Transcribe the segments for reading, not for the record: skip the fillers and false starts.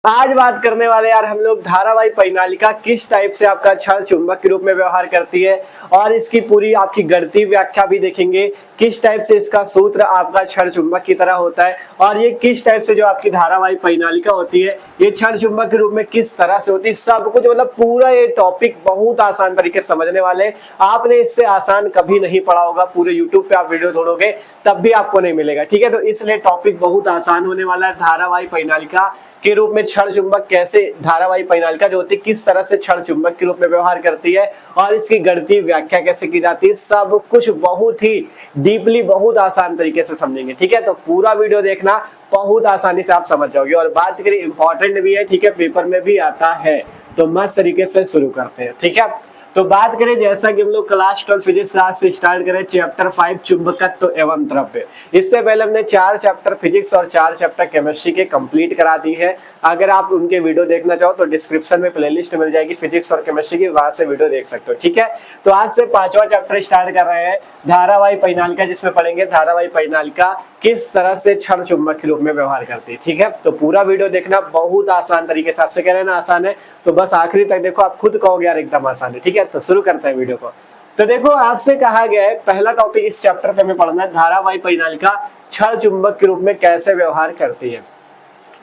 आज बात करने वाले यार हम लोग धारावाही परिनालिका किस टाइप से आपका क्षण चुंबक के रूप में व्यवहार करती है और इसकी पूरी आपकी गणितीय व्याख्या भी देखेंगे। किस टाइप से इसका सूत्र आपका क्षण चुंबक की तरह होता है और ये किस टाइप से जो आपकी धारावाही परिनालिका होती है ये क्षण चुंबक के रूप में किस तरह से होती है, सब कुछ मतलब पूरा ये टॉपिक बहुत आसान तरीके से समझने वाले हैं। आपने इससे आसान कभी नहीं पढ़ा होगा, पूरे यूट्यूब पे आप वीडियो ढूंढोगे तब भी आपको नहीं मिलेगा। ठीक है, तो इसलिए टॉपिक बहुत आसान होने वाला है। धारावाही परिनालिका के रूप में क्षण चुंबक कैसे, धारावाही परिनालिका जो होती है किस तरह से क्षण चुंबक के रूप में व्यवहार करती है और इसकी गणितीय व्याख्या कैसे की जाती है, सब कुछ बहुत ही डीपली बहुत आसान तरीके से समझेंगे। ठीक है, तो पूरा वीडियो देखना, बहुत आसानी से आप समझ जाओगे। और बात करें इंपॉर्टेंट भी है, ठीक है, पेपर में भी आता है, तो मस्त तरीके से शुरू करते हैं। ठीक है, तो बात करें जैसा कि हम लोग क्लास 12 फिजिक्स क्लास से स्टार्ट करें चैप्टर 5 चुंबकत्व एवं द्रव्य। इससे पहले हमने 4 चैप्टर फिजिक्स और 4 चैप्टर केमिस्ट्री के कंप्लीट करा दी है। अगर आप उनके वीडियो देखना चाहो तो डिस्क्रिप्शन में प्लेलिस्ट मिल जाएगी फिजिक्स और केमिस्ट्री की, वहां से वीडियो देख सकते हो। ठीक है, तो आज से 5वां चैप्टर स्टार्ट कर रहे हैं धारावाही परिनालिका, जिसमें पढ़ेंगे धारावाही परिनालिका किस तरह से क्षण चुंबक के रूप में व्यवहार करती है। ठीक है, तो पूरा वीडियो देखना, बहुत आसान तरीके से। आपसे कह रहे हैं ना आसान है, तो बस आखिरी तक देखो, आप खुद कहोगे यार एकदम आसान है। ठीक है, तो शुरू करते हैं वीडियो को। तो देखो, आपसे कहा गया है पहला टॉपिक इस चैप्टर पे हमें पढ़ना है धारावाही परिनालिका क्षण चुंबक के रूप में कैसे व्यवहार करती है।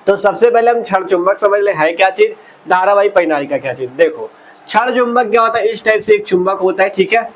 तो सबसे पहले हम क्षण चुंबक समझ ले है क्या चीज, धारावाही परिनालिका क्या चीज। देखो, क्षण चुंबक क्या होता है, इस टाइप से एक चुंबक होता है। ठीक है,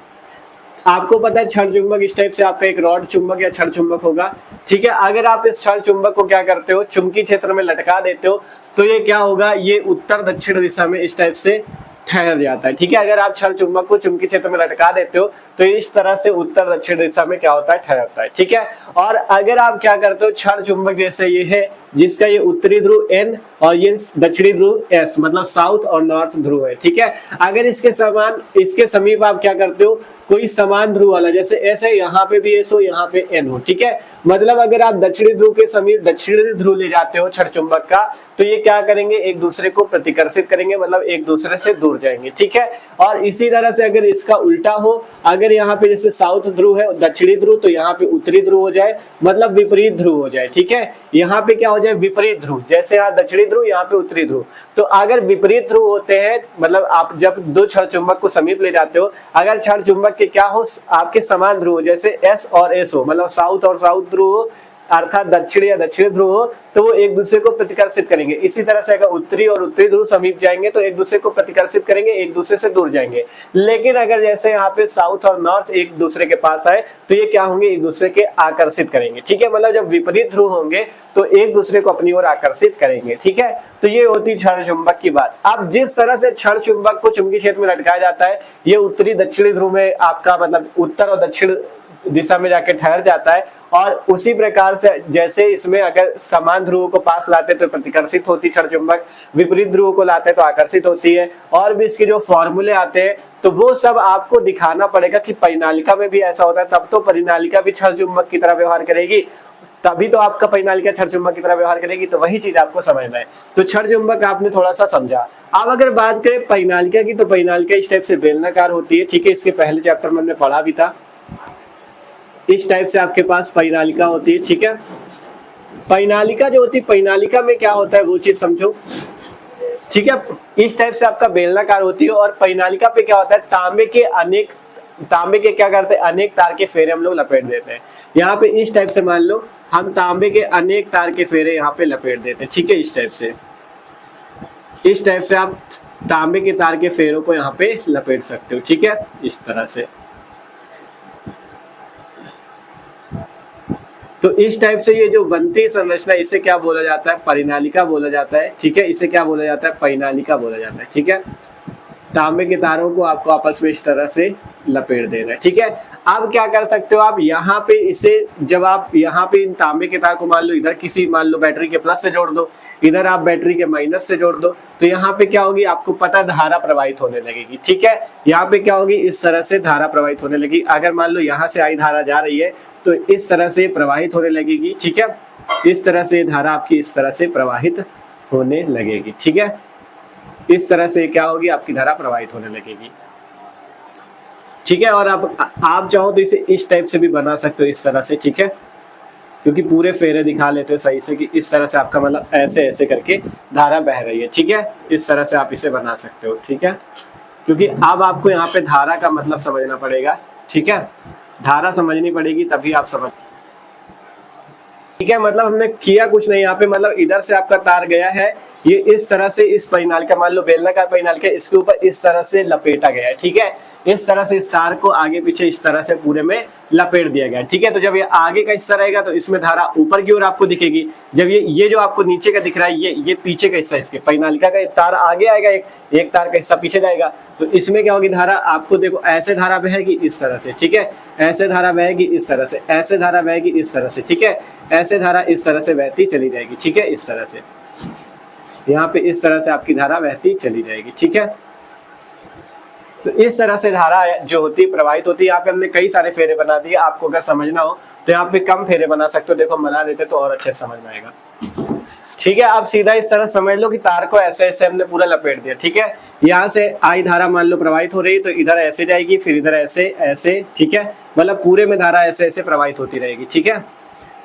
आपको पता है क्षण चुंबक इस टाइप से आपका एक रॉड चुंबक या क्षण चुंबक होगा। ठीक है, अगर आप इस क्षण चुंबक को क्या करते हो, चुंबकीय क्षेत्र में लटका देते हो तो ये क्या होगा, ये उत्तर दक्षिण दिशा में इस टाइप से ठहर जाता है। ठीक है, अगर आप क्षण चुंबक को चुंबकीय क्षेत्र में लटका देते हो तो इस तरह से उत्तर दक्षिण दिशा में क्या होता है, ठहरता है। ठीक है, और अगर आप क्या करते हो, क्षण चुंबक जैसे ये है जिसका ये उत्तरी ध्रुव N और ये दक्षिणी ध्रुव S, मतलब साउथ और नॉर्थ ध्रुव है। ठीक है, अगर इसके समीप आप क्या करते हो, कोई समान ध्रुव वाला, जैसे S है, यहाँ पे भी S हो, यहाँ पे N हो। ठीक है, मतलब अगर आप दक्षिणी ध्रुव के समीप दक्षिणी ध्रुव ले जाते हो क्षण चुंबक का, तो ये क्या करेंगे, एक दूसरे को प्रतिकर्षित करेंगे, मतलब एक दूसरे से दूर जाएंगे। ठीक है, और इसी तरह से अगर इसका उल्टा हो, अगर यहाँ पे जैसे साउथ ध्रुव है दक्षिणी ध्रुव, तो यहाँ पे उत्तरी ध्रुव हो जाए, मतलब विपरीत ध्रुव हो जाए। ठीक है, यहाँ पे क्या हो जाए, विपरीत ध्रुव, जैसे यहाँ दक्षिणी ध्रुव यहाँ पे उत्तरी ध्रुव। तो अगर विपरीत ध्रुव होते हैं, मतलब आप जब दो क्षण चुंबक को समीप ले जाते हो, अगर क्षण चुंबक के क्या हो, आपके समान ध्रुव जैसे S और S हो, मतलब साउथ और साउथ ध्रुव हो, अर्थात दक्षिण या दक्षिण ध्रुव हो, तो वो एक दूसरे को प्रतिकर्षित करेंगे। इसी तरह से अगर उत्तरी और उत्तरी ध्रुव समीप जाएंगे तो एक दूसरे को प्रतिकर्षित करेंगे, एक दूसरे से दूर जाएंगे। लेकिन अगर जैसे यहाँ पे साउथ और नॉर्थ एक दूसरे के पास आए तो ये क्या होंगे, एक दूसरे के आकर्षित करेंगे। ठीक है, मतलब जब विपरीत ध्रुव होंगे तो एक दूसरे को अपनी ओर आकर्षित करेंगे। ठीक है, तो ये होती क्षण चुंबक की बात। अब जिस तरह से क्षण चुंबक को चुंबकीय क्षेत्र में लटकाया जाता है, ये उत्तरी दक्षिणी ध्रुव में आपका मतलब उत्तर और दक्षिण दिशा में जाके ठहर जाता है, और उसी प्रकार से जैसे इसमें अगर समान ध्रुवों को पास लाते तो प्रतिकर्षित होती क्षण चुंबक, विपरीत ध्रुवों को लाते तो आकर्षित होती है। और भी इसके जो फॉर्मूले आते हैं तो वो सब आपको दिखाना पड़ेगा कि परिनालिका में भी ऐसा होता है, तब तो परिनालिका भी क्षण चुंबक की तरह व्यवहार करेगी, तभी तो आपका परिनालिका क्षण चुंबक की तरह व्यवहार करेगी। तो वही चीज आपको समझना है। तो क्षण चुंबक आपने थोड़ा सा समझा। अब अगर बात करें परिनालिका की, तो परिनालिका इस टाइप से बेलनाकार होती है। ठीक है, इसके पहले चैप्टर में हमने पढ़ा भी था। इस टाइप से आपके पास परिनालिका होती है। ठीक है, परिनालिका जो होती है, परिनालिका में क्या होता है वो चीज समझो। ठीक है, इस टाइप से आपका बेलनाकार होती है और परिनालिका पे क्या होता है, तांबे के क्या करते हैं, अनेक तार के फेरे हम लोग लपेट देते हैं। यहाँ पे इस टाइप से मान लो हम तांबे के अनेक तार के फेरे यहाँ पे लपेट देते हैं। ठीक है, इस टाइप से आप तांबे के तार के फेरों को यहाँ पे लपेट सकते हो। ठीक है, इस तरह से। तो इस टाइप से ये जो बनती संरचना, इसे क्या बोला जाता है, परिनालिका बोला जाता है। ठीक है, इसे क्या बोला जाता है, परिनालिका बोला जाता है। ठीक है, तांबे के तारों को आपको आपस में इस तरह से लपेट देना है। ठीक है, अब क्या कर सकते हो आप, यहाँ पे इसे जब आप यहाँ पे इन तांबे के तार को मान लो इधर किसी, मान लो बैटरी के प्लस से जोड़ दो, इधर आप बैटरी के माइनस से जोड़ दो, तो यहाँ पे क्या होगी, आपको पता धारा प्रवाहित होने लगेगी। ठीक है, यहाँ पे क्या होगी, इस तरह से धारा प्रवाहित होने लगेगी। अगर मान लो यहाँ से आई धारा जा रही है तो इस तरह से प्रवाहित होने लगेगी। ठीक है, इस तरह से धारा आपकी इस तरह से प्रवाहित होने लगेगी। ठीक है, इस तरह से क्या होगी, आपकी धारा प्रवाहित होने लगेगी। ठीक है, और आप चाहो तो इसे इस टाइप से भी बना सकते हो, इस तरह से। ठीक है, क्योंकि पूरे फेरे दिखा लेते हैं सही से कि इस तरह से आपका मतलब ऐसे ऐसे करके धारा बह रही है, ठीक है। इस तरह से आप इसे बना सकते हो, ठीक है। क्योंकि अब आपको यहाँ पे धारा का मतलब समझना पड़ेगा, ठीक है। धारा समझनी पड़ेगी तभी आप समझ, ठीक है। मतलब हमने किया कुछ नहीं यहाँ पे, मतलब इधर से आपका तार गया है, ये इस तरह से इस परिनालिका, मान लो बेलनाकार परिनालिका, इसके ऊपर इस तरह से लपेटा गया है, ठीक है। इस तरह से इस तार को आगे पीछे इस तरह से पूरे में लपेट दिया गया है, ठीक है। तो जब ये आगे का हिस्सा रहेगा तो इसमें धारा ऊपर की ओर आपको दिखेगी। जब ये जो आपको नीचे का दिख रहा है, ये पीछे का हिस्सा, इसके परिनालिका का तार आगे आएगा, एक तार का हिस्सा पीछे जाएगा। तो इसमें क्या होगी, धारा आपको देखो ऐसे धारा बहेगी इस तरह से, ठीक है। ऐसे धारा बहेगी इस तरह से, ऐसे धारा बहेगी इस तरह से, ठीक है। ऐसे धारा इस तरह से बहती चली जाएगी, ठीक है। इस तरह से यहाँ पे इस तरह से आपकी धारा बहती चली जाएगी, ठीक है। तो इस तरह से धारा जो होती है प्रवाहित होती है। यहाँ पे हमने कई सारे फेरे बना दिए, आपको अगर समझना हो तो यहाँ पे कम फेरे बना सकते हो। देखो बना देते तो और अच्छे समझ में आएगा, ठीक है। आप सीधा इस तरह समझ लो कि तार को ऐसे ऐसे हमने पूरा लपेट दिया, ठीक है। यहाँ से आई धारा मान लो प्रवाहित हो रही है, तो इधर ऐसे जाएगी, फिर इधर ऐसे ऐसे, ठीक है। मतलब पूरे में धारा ऐसे ऐसे प्रवाहित होती रहेगी, ठीक है।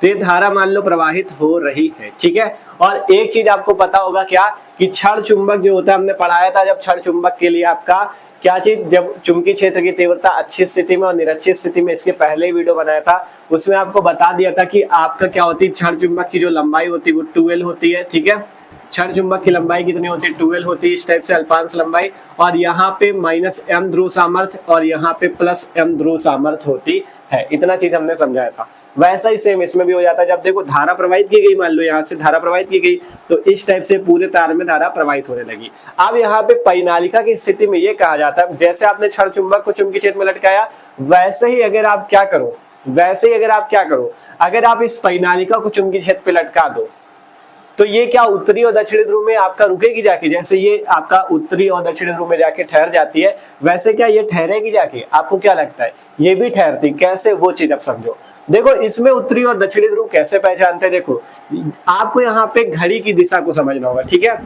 तो ये धारा मान लो प्रवाहित हो रही है, ठीक है। और एक चीज आपको पता होगा क्या, कि क्षण चुंबक जो होता है, हमने पढ़ाया था जब क्षण चुंबक के लिए आपका क्या चीज, जब चुंबकीय क्षेत्र की तीव्रता अच्छी स्थिति में और निरक्षीय स्थिति में, इसके पहले ही वीडियो बनाया था, उसमें आपको बता दिया था कि आपका क्या होती है, क्षण चुंबक की जो लंबाई होती है वो 2L होती है, ठीक है। क्षण चुंबक की लंबाई कितनी होती है, 2L होती है, इस टाइप से अल्पांश लंबाई। और यहाँ पे -m ध्रुव सामर्थ्य और यहाँ पे +m ध्रुव सामर्थ्य होती है। इतना चीज हमने समझाया था। वैसा ही सेम इसमें भी हो जाता है। जब देखो धारा प्रवाहित की गई, मान लो यहाँ से धारा प्रवाहित की गई, तो इस टाइप से पूरे तार में धारा प्रवाहित होने लगी। अब यहाँ पे परिनालिका की स्थिति में ये कहा जाता है, जैसे आपने क्षण चुंबक को चुंबकीय क्षेत्र में लटकाया, वैसे ही अगर आप क्या करो, अगर आप इस परिनालिका को चुंबकीय क्षेत्र पे लटका दो, तो ये क्या उत्तरी और दक्षिणी ध्रुव में आपका रुकेगी जाके। जैसे ये आपका उत्तरी और दक्षिणी ध्रुव में जाके ठहर जाती है, वैसे क्या ये ठहरेगी जाके, आपको क्या लगता है, ये भी ठहरती। कैसे, वो चीज अब समझो। देखो इसमें उत्तरी और दक्षिणी ध्रुव कैसे पहचानते हैं, देखो आपको यहाँ पे घड़ी की दिशा को समझना होगा, ठीक है।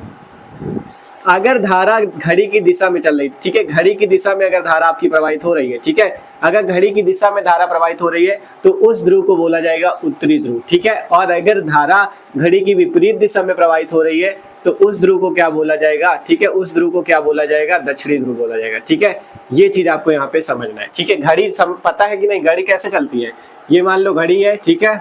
अगर धारा घड़ी की दिशा में चल रही, ठीक है, घड़ी की दिशा में अगर धारा आपकी प्रवाहित हो रही है, ठीक है, अगर घड़ी की दिशा में धारा प्रवाहित हो रही है तो उस ध्रुव को बोला जाएगा उत्तरी ध्रुव, ठीक है। और अगर धारा घड़ी की विपरीत दिशा में प्रवाहित हो रही है तो उस ध्रुव को क्या बोला जाएगा, ठीक है, उस ध्रुव को क्या बोला जाएगा, दक्षिणी ध्रुव बोला जाएगा, ठीक है। ये चीज आपको यहाँ पे समझना है, ठीक है। घड़ी पता है कि नहीं, घड़ी कैसे चलती है, ये मान लो घड़ी है, ठीक है,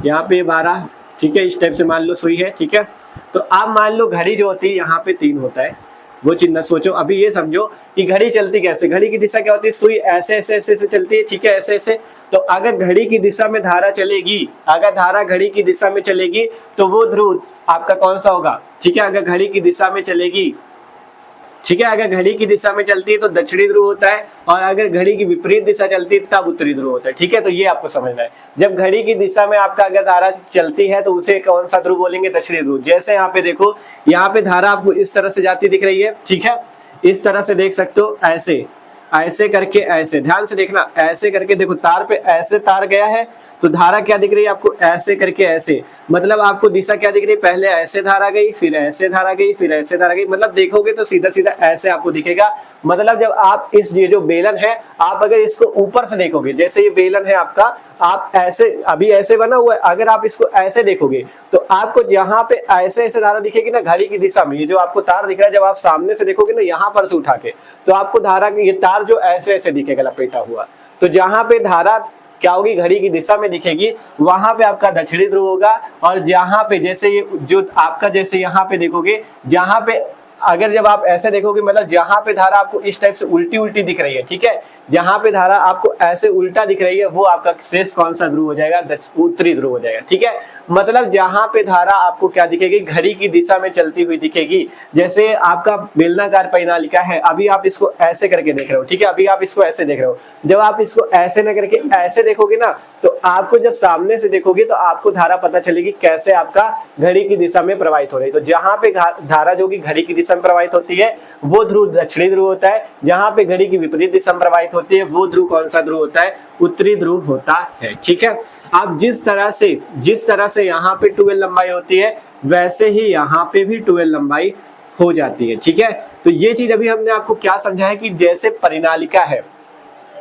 यहाँ पे 12, ठीक है, इस टाइप से मान लो सुई है, ठीक है। तो आप मान लो घड़ी जो होती है यहाँ पे 3 होता है, वो चीज न सोचो। अभी ये समझो कि घड़ी चलती कैसे, घड़ी की दिशा क्या होती है, सुई ऐसे ऐसे ऐसे ऐसे चलती है, ठीक है, ऐसे ऐसे। तो अगर घड़ी की दिशा में धारा चलेगी, अगर धारा घड़ी की दिशा में चलेगी तो वो ध्रुव आपका कौन सा होगा, ठीक है। अगर घड़ी की दिशा में चलेगी, ठीक है, अगर घड़ी की दिशा में चलती है तो दक्षिणी ध्रुव होता है, और अगर घड़ी की विपरीत दिशा चलती है तब उत्तरी ध्रुव होता है, ठीक है। तो ये आपको समझना है। जब घड़ी की दिशा में आपका अगर धारा चलती है तो उसे कौन सा ध्रुव बोलेंगे, दक्षिणी ध्रुव। जैसे यहाँ पे देखो, यहाँ पे धारा आपको इस तरह से जाती दिख रही है, ठीक है, इस तरह से देख सकते हो, ऐसे ऐसे करके, ऐसे ध्यान से देखना, ऐसे करके देखो, तार पे ऐसे तार गया है तो धारा क्या दिख रही है आपको, ऐसे करके ऐसे। मतलब आपको दिशा क्या दिख रही है, पहले ऐसे धारा गई, फिर ऐसे धारा गई, फिर ऐसे धारा गई। मतलब देखोगे तो सीधा सीधा ऐसे आपको दिखेगा। मतलब जब आप ये जो बेलन है, आप अगर इसको ऊपर से देखोगे, जैसे ये बेलन है आपका, आप ऐसे, अभी ऐसे बना हुआ है, अगर आप इसको ऐसे देखोगे तो आपको यहाँ पे ऐसे ऐसे धारा दिखेगी ना घड़ी की दिशा में। ये जो आपको तार दिख रहा है, जब आप सामने से देखोगे ना यहाँ पर से उठा के, तो आपको धारा, ये तार जो ऐसे ऐसे दिखेगा लपेटा हुआ। तो जहाँ पे धारा क्या होगी, घड़ी की दिशा में दिखेगी, वहां पे आपका दक्षिणी ध्रुव होगा। और जहां पे जैसे ये जो आपका, जैसे यहाँ पे देखोगे, जहां पे अगर जब आप ऐसे देखोगे, मतलब जहां पे धारा आपको इस टाइप से उल्टी उल्टी दिख रही है, ठीक है, जहां पे धारा आपको ऐसे उल्टा दिख रही है, वो आपका शेष कौन सा ध्रुव हो जाएगा, उत्तरी ध्रुव हो जाएगा, ठीक है। मतलब जहां पे धारा आपको क्या दिखेगी, घड़ी की दिशा में चलती हुई दिखेगी। जैसे आपका बेलनाकार परिनालिका है, अभी आप इसको ऐसे करके देख रहे हो, ठीक है, अभी आप इसको ऐसे देख रहे हो। जब आप इसको ऐसे न करके ऐसे देखोगे ना, तो आपको जब सामने से देखोगे तो आपको धारा पता चलेगी कैसे आपका घड़ी की दिशा में प्रवाहित हो रही है। तो जहां पे धारा जो कि घड़ी की दिशा में प्रवाहित होती है, वो ध्रुव दक्षिणी ध्रुव होता है। जहां पे घड़ी की विपरीत दिशा में प्रवाहित होती है, वो ध्रुव कौन सा ध्रुव होता है, उत्तरी ध्रुव होता है, ठीक है। अब जिस तरह से यहाँ पे 2L लंबाई होती है, वैसे ही यहाँ पे भी 2L लंबाई हो जाती है, ठीक है। तो ये चीज अभी हमने आपको क्या समझा है कि जैसे परिनालिका है,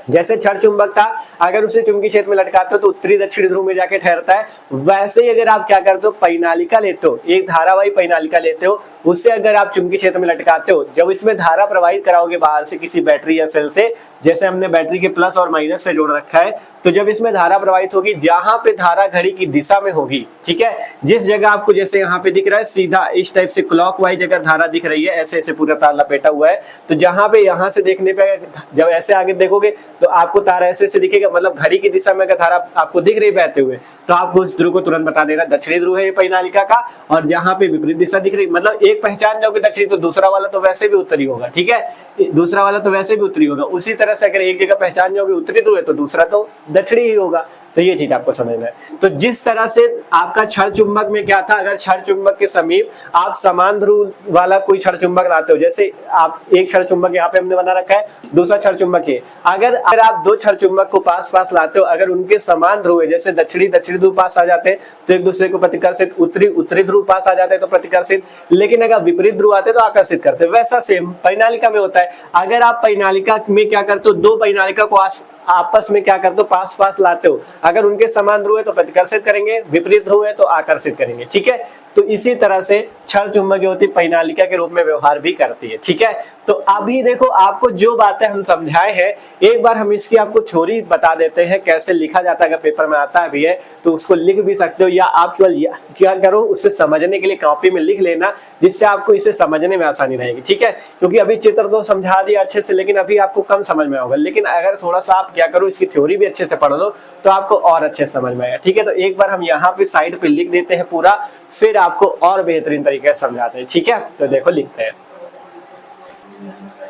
जैसे क्षण चुंबक था, अगर उसे चुंबकीय क्षेत्र में लटकाते हो तो उत्तरी दक्षिणी ध्रुव में जाके ठहरता है। वैसे ही अगर आप क्या करते हो, परिनालिका लेते हो, एक धारावाही परिनालिका लेते हो, उससे अगर आप चुंबकीय क्षेत्र में लटकाते हो, जब इसमें धारा प्रवाहित कराओगे बाहर से किसी बैटरी या सेल से, जैसे हमने बैटरी के प्लस और माइनस से जोड़ रखा है, तो जब इसमें धारा प्रवाहित होगी, जहां पे धारा घड़ी की दिशा में होगी, ठीक है, जिस जगह आपको जैसे यहाँ पे दिख रहा है सीधा इस टाइप से क्लॉकवाइज अगर धारा दिख रही है, ऐसे ऐसे पूरा तार लपेटा हुआ है, तो जहां पे यहाँ से देखने पे जब ऐसे आगे देखोगे तो आपको तार ऐसे ऐसे दिखेगा, मतलब घड़ी की दिशा में अगर धारा आपको दिख रही बहते हुए, तो आपको उस ध्रुव को तुरंत बता देना दक्षिणी ध्रुव है ये परिनालिका का, और जहां पे विपरीत दिशा दिख रही, मतलब एक पहचान जाओगे दक्षिणी तो दूसरा वाला तो वैसे भी उत्तरी होगा, ठीक है, दूसरा वाला तो वैसे भी उत्तरी होगा। उसी तरह से अगर एक जगह पहचान जाओगे उत्तरी ध्रुव है तो दूसरा तो दक्षिणी ही होगा। तो ये चीज आपको समझना है। तो जिस तरह से आपका क्षण चुंबक में क्या था, अगर क्षण चुंबक के समीप आप समान ध्रुव वाला कोई क्षण चुंबक लाते हो, जैसे आप एक क्षण चुंबक यहाँ पे हमने बना रखा है, दूसरा क्षण चुंबक है, अगर आप दो क्षण चुंबक को पास पास लाते हो, अगर उनके समान ध्रुव है, जैसे दक्षिणी ध्रुव पास आ जाते हैं तो एक दूसरे को प्रतिकर्षित, उत्तरी ध्रुव पास आ जाते हैं तो प्रतिकर्षित, लेकिन अगर विपरीत ध्रुव आते हैं तो आकर्षित करते हैं। वैसा सेम परिनालिका में होता है। अगर आप परिनालिका में क्या करते हो, दो परिनालिका को आपस में क्या करते हो, पास पास लाते हो, अगर उनके समान ध्रुव है तो प्रतिकर्षित करेंगे, विपरीत ध्रुव है तो आकर्षित करेंगे, ठीक है। तो इसी तरह से क्षण चुंबक होती परिनालिका के रूप में व्यवहार भी करती है, ठीक है। तो अभी देखो आपको जो बातें हम समझाए हैं, एक बार हम इसकी आपको थ्योरी बता देते हैं कैसे लिखा जाता है। अगर पेपर में आता भी है तो उसको लिख भी सकते हो, या आप केवल क्या करो, उसे समझने के लिए कॉपी में लिख लेना, जिससे आपको इसे समझने में आसानी रहेगी, ठीक है। क्योंकि अभी चित्र तो समझा दिया अच्छे से, लेकिन अभी आपको कम समझ में होगा, लेकिन अगर थोड़ा सा आप क्या करो, इसकी थ्योरी भी अच्छे से पढ़ लो तो आपको और अच्छे समझ में आएगा, ठीक है। तो एक बार हम यहाँ पे साइड पे लिख देते हैं पूरा, फिर आपको और बेहतरीन तरीके से समझाते हैं, ठीक है। तो देखो लिखते हैं,